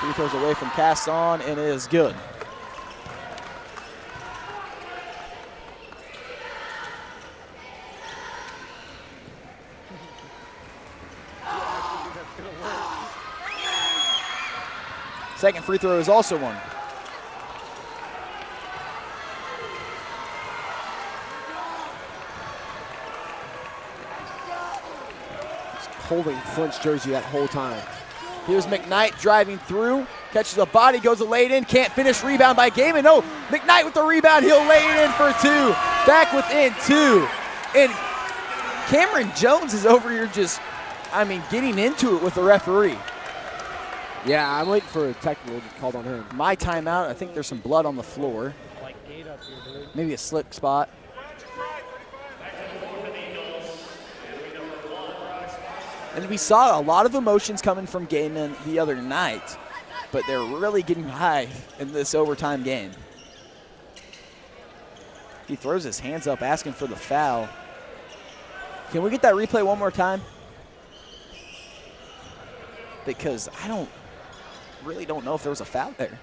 Free throws away from Caston, and it is good. Second free throw is also one. Holding Flint's jersey that whole time. Here's McKnight driving through, catches a body, goes a lay it in, can't finish, rebound by Gaiman. No, McKnight with the rebound, he'll lay it in for 2. Back within 2. And Cameron Jones is over here just, getting into it with the referee. Yeah, I'm waiting for a technical to be called on him. My timeout, I think there's some blood on the floor. Like gate up here, dude. Maybe a slip spot. And we saw a lot of emotions coming from Gaiman the other night, but they're really getting high in this overtime game. He throws his hands up asking for the foul. Can we get that replay one more time? Because I really don't know if there was a foul there.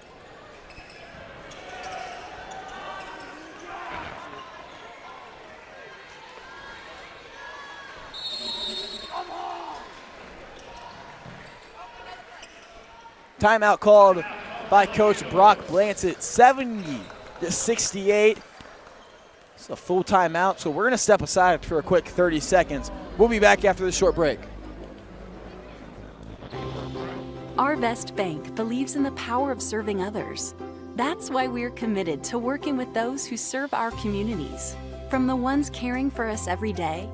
Timeout called by Coach Brock Blancett, 70-68. It's a full timeout, so we're going to step aside for a quick 30 seconds. We'll be back after this short break. Arvest Bank believes in the power of serving others. That's why we're committed to working with those who serve our communities, from the ones caring for us every day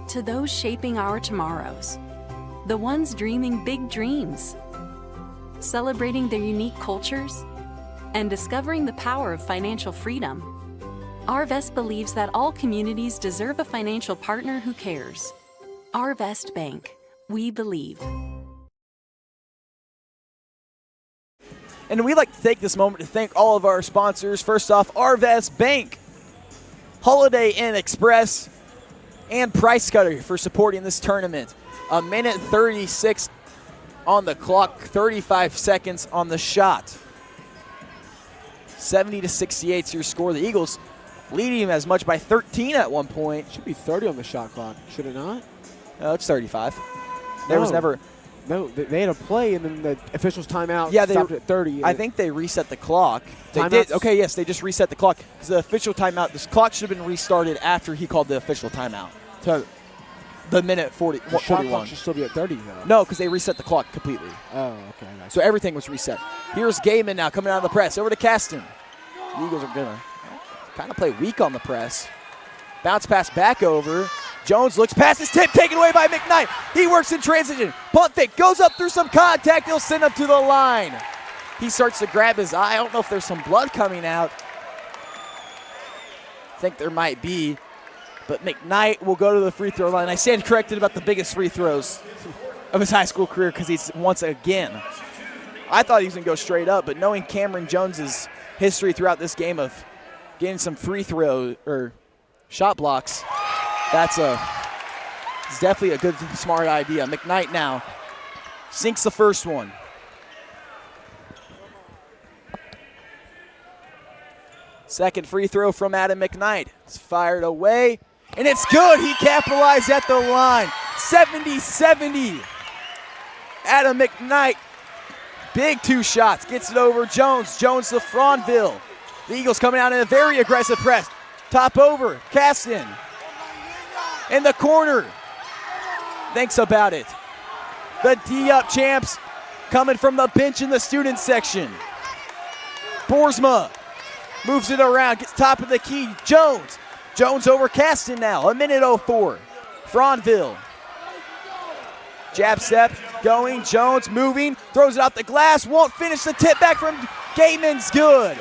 to those shaping our tomorrows, the ones dreaming big dreams, celebrating their unique cultures, and discovering the power of financial freedom. Arvest believes that all communities deserve a financial partner who cares. Arvest Bank, we believe. And we'd like to take this moment to thank all of our sponsors. First off, Arvest Bank, Holiday Inn Express, and Price Cutter for supporting this tournament. 1:36 on the clock, 35 seconds on the shot. 70-68 is your score. The Eagles leading as much by 13 at one point. Should be 30 on the shot clock, should it not? No, it's 35. There was never. No, they had a play and then the officials timeout stopped at 30. I think they reset the clock. They did. Okay, yes, they just reset the clock. Because the official timeout, this clock should have been restarted after he called the official timeout. So the minute 41. The shot clock should still be at 30, though. No, because they reset the clock completely. Oh, okay. Nice. So everything was reset. Here's Gaiman now coming out of the press. Over to Caston. The Eagles are going to kind of play weak on the press. Bounce pass back over. Jones looks past his tip, taken away by McKnight. He works in transition. Punt fake, goes up through some contact. He'll send him to the line. He starts to grab his eye. I don't know if there's some blood coming out. I think there might be. But McKnight will go to the free throw line. I stand corrected about the biggest free throws of his high school career because he's once again. I thought he was going to go straight up, but knowing Cameron Jones's history throughout this game of getting some free throw or shot blocks, it's definitely a good, smart idea. McKnight now sinks the first one. Second free throw from Adam McKnight. It's fired away, and it's good. He capitalized at the line. 70-70. Adam McKnight, big two shots, gets it over Jones. Jones to Franville. The Eagles coming out in a very aggressive press. Top over, Caston. In the corner. Thinks about it. The D-up champs coming from the bench in the student section. Boersma moves it around, gets top of the key. Jones. Jones over Caston now. 1:04. Franville. Jab step going. Jones moving. Throws it out the glass. Won't finish. The tip back from Gaiman's good.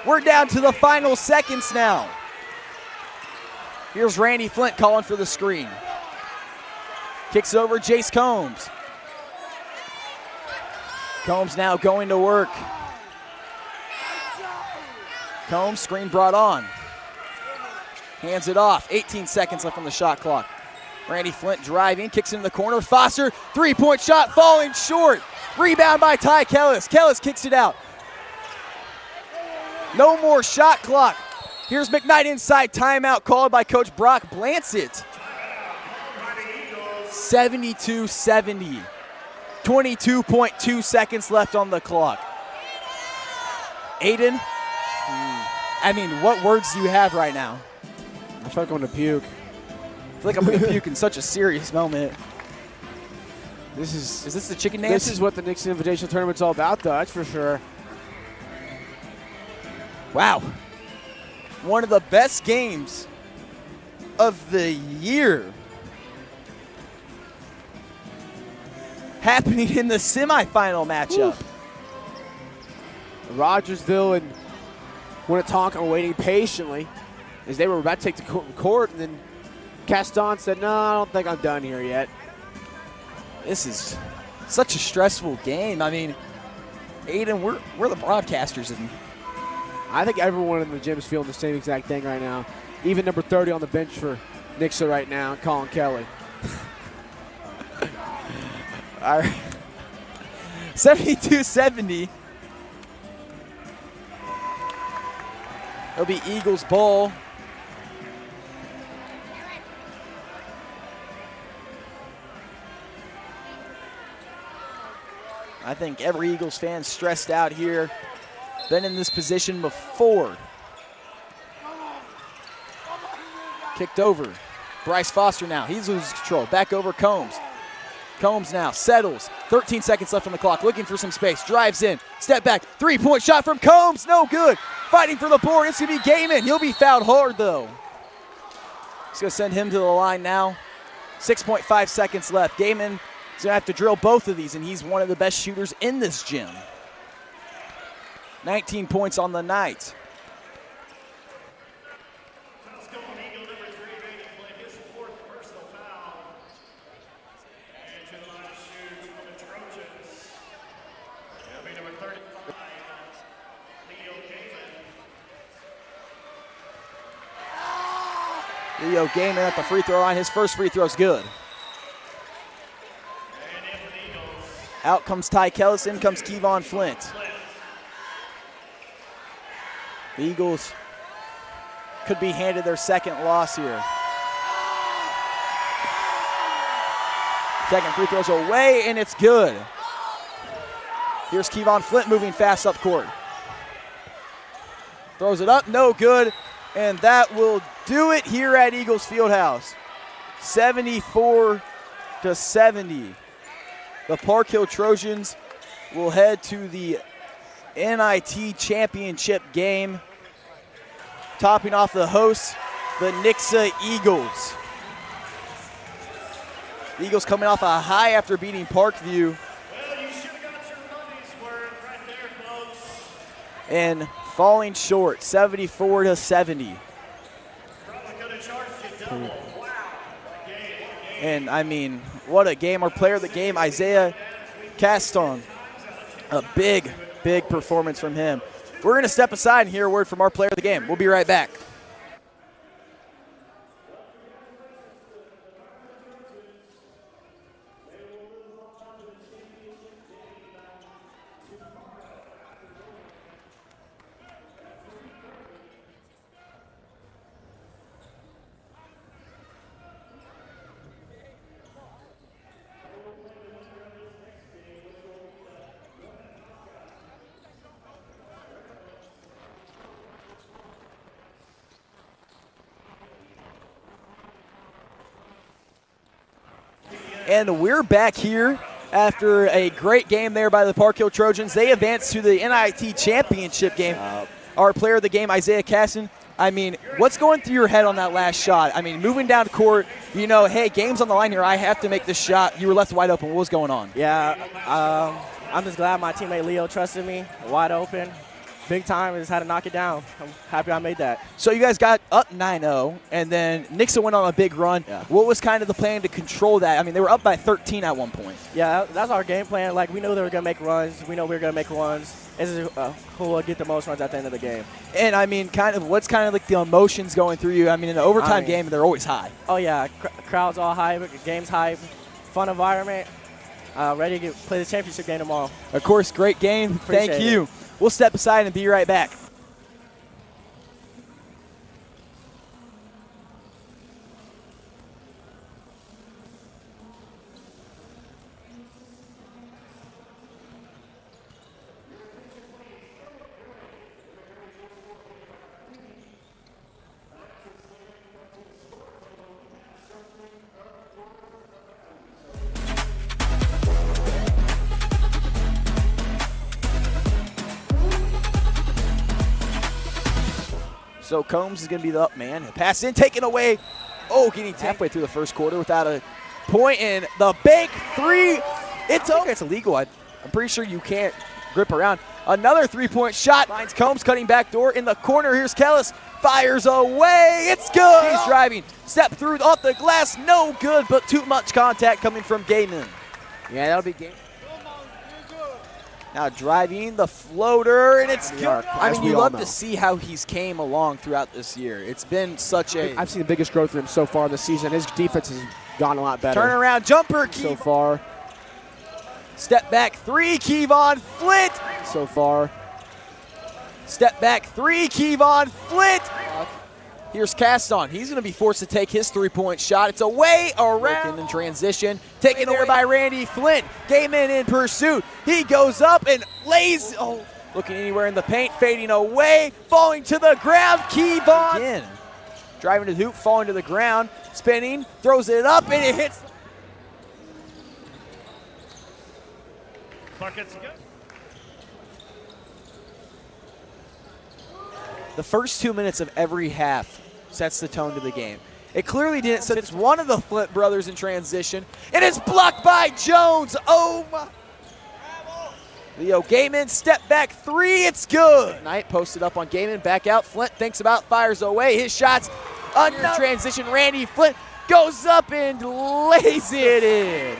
We're down to the final seconds now. Here's Randy Flint calling for the screen. Kicks it over Jace Combs. Combs now going to work. Combs, screen brought on. Hands it off. 18 seconds left on the shot clock. Randy Flint driving, kicks in the corner. Foster, three-point shot falling short. Rebound by Ty Kellis. Kellis kicks it out. No more shot clock. Here's McKnight inside. Timeout called by Coach Brock Blancett. 72-70. 22.2 seconds left on the clock. Aiden, I mean, what words do you have right now? I feel like I'm going to puke. I feel like I'm going to puke in such a serious moment. Is this the chicken dance? This is what the Nixa Invitational Tournament's all about, though, that's for sure. Wow. One of the best games of the year. happening in the semifinal matchup. Rogersville and Winnetonka were waiting patiently as they were about to take the court, and then Caston said, no, I don't think I'm done here yet. This is such a stressful game. I mean, Aiden, we're the broadcasters, and I think everyone in the gym is feeling the same exact thing right now. Even number 30 on the bench for Nixa right now, Colin Kelly. All right. 72-70. It'll be Eagles ball. I think every Eagles fan stressed out here. Been in this position before. Kicked over. Bryce Foster now. He's losing control. Back over Combs. Combs now settles. 13 seconds left on the clock. Looking for some space. Drives in. Step back. Three-point shot from Combs. No good. Fighting for the board. It's going to be Gaiman. He'll be fouled hard, though. It's going to send him to the line now. 6.5 seconds left. Gaiman is going to have to drill both of these, and he's one of the best shooters in this gym. 19 points on the night. Leo Gaiman at the free throw line. His first free throw is good. Out comes Ty Kellis. In comes Kevon Flint. The Eagles could be handed their second loss here. Second free throw's away, and it's good. Here's Kevon Flint moving fast up court. Throws it up, no good, and that will do it here at Eagles Fieldhouse. 74-70. The Park Hill Trojans will head to the NIT championship game, topping off the hosts, the Nixa Eagles. The Eagles coming off a high after beating Parkview. And falling short, 74-70. And I mean, what a game. Our player of the game, Isaiah Caston. A big performance from him. We're going to step aside and hear a word from our player of the game. We'll be right back. And we're back here after a great game there by the Park Hill Trojans. They advanced to the NIT championship game. Our player of the game, Isaiah Casson. I mean, what's going through your head on that last shot? I mean, moving down court, you know, hey, game's on the line here. I have to make this shot. You were left wide open. What was going on? Yeah, I'm just glad my teammate Leo trusted me, wide open. Big time, I just had to knock it down. I'm happy I made that. So you guys got up 9-0, and then Nixa went on a big run. Yeah. What was kind of the plan to control that? I mean, they were up by 13 at one point. Yeah, that's our game plan. Like, we knew they were going to make runs. We know we were going to make runs. This is who will get the most runs at the end of the game. And, I mean, what's kind of like the emotions going through you? I mean, in an overtime game, they're always high. Oh, yeah. Crowd's all hype. Game's hype. Fun environment. Ready to play the championship game tomorrow. Of course, great game. Thank you. We'll step aside and be right back. So Combs is going to be the up man. Pass in, taken away. Oh, getting halfway through the first quarter without a point. And the big three It's illegal. I'm pretty sure you can't grip around. Another three-point shot. Finds Combs cutting back door in the corner. Here's Kellis. Fires away. It's good. He's driving. Step through off the glass. No good, but too much contact coming from Gaiman. Yeah, that'll be game. Now driving the floater, and it's good. I mean, you love know. to see how he's came along throughout this year. It's been such a... I've seen the biggest growth in him so far this season. His defense has gone a lot better. Turnaround jumper, so far. Step back three, Kevon Flint. So far. Step back three, Kevon Flint. Here's Caston. He's going to be forced to take his three-point shot. It's away around in transition. Taken over by Randy Flint. Gaiman in pursuit. He goes up and lays. Oh, looking anywhere in the paint. Fading away. Falling to the ground. Kevon. Again. Driving to the hoop. Falling to the ground. Spinning. Throws it up and it hits. Clark gets to go. The first 2 minutes of every half sets the tone to the game. It clearly didn't set. It's one of the Flint brothers in transition. It is blocked by Jones. Oh my. Leo Gaiman, step back three. It's good. Knight posted up on Gaiman. Back out. Flint thinks about, fires away. His shots. Another transition. Randy Flint goes up and lays it in.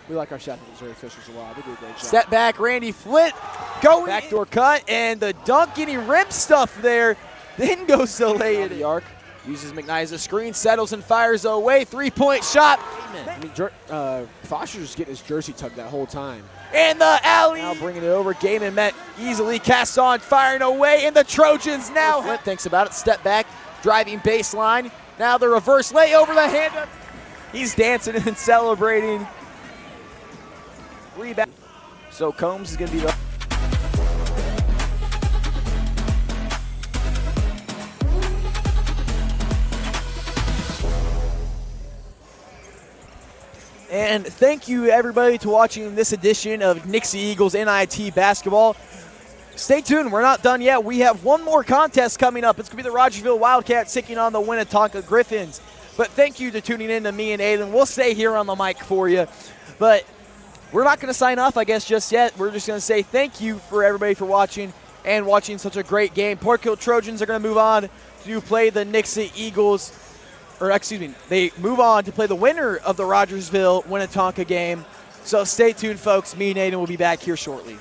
We like our shot reserve officials a lot. They do a great job. Step back, Randy Flint. Going backdoor cut, and the dunk getting rim stuff there. Then goes to lay it in the arc. Uses McKnight as a screen, settles and fires away. Three-point shot. I mean, Foster's just getting his jersey tugged that whole time. And the alley. Now bringing it over. Gaiman met easily. Casts on, firing away, and the Trojans now. Flint thinks about it. Step back, driving baseline. Now the reverse lay over the hand. He's dancing and celebrating. Rebound. So Combs is going to be the... And thank you, everybody, to watching this edition of Nixa Eagles NIT Basketball. Stay tuned. We're not done yet. We have one more contest coming up. It's going to be the Rogersville Wildcats taking on the Winnetonka Griffins. But thank you to tuning in to me and Aiden. We'll stay here on the mic for you. But we're not going to sign off, I guess, just yet. We're just going to say thank you for everybody for watching and watching such a great game. Portkill Trojans are going to move on to play the Nixa Eagles. Or excuse me, they move on to play the winner of the Rogersville Winnetonka game. So stay tuned, folks. Me and Aiden will be back here shortly.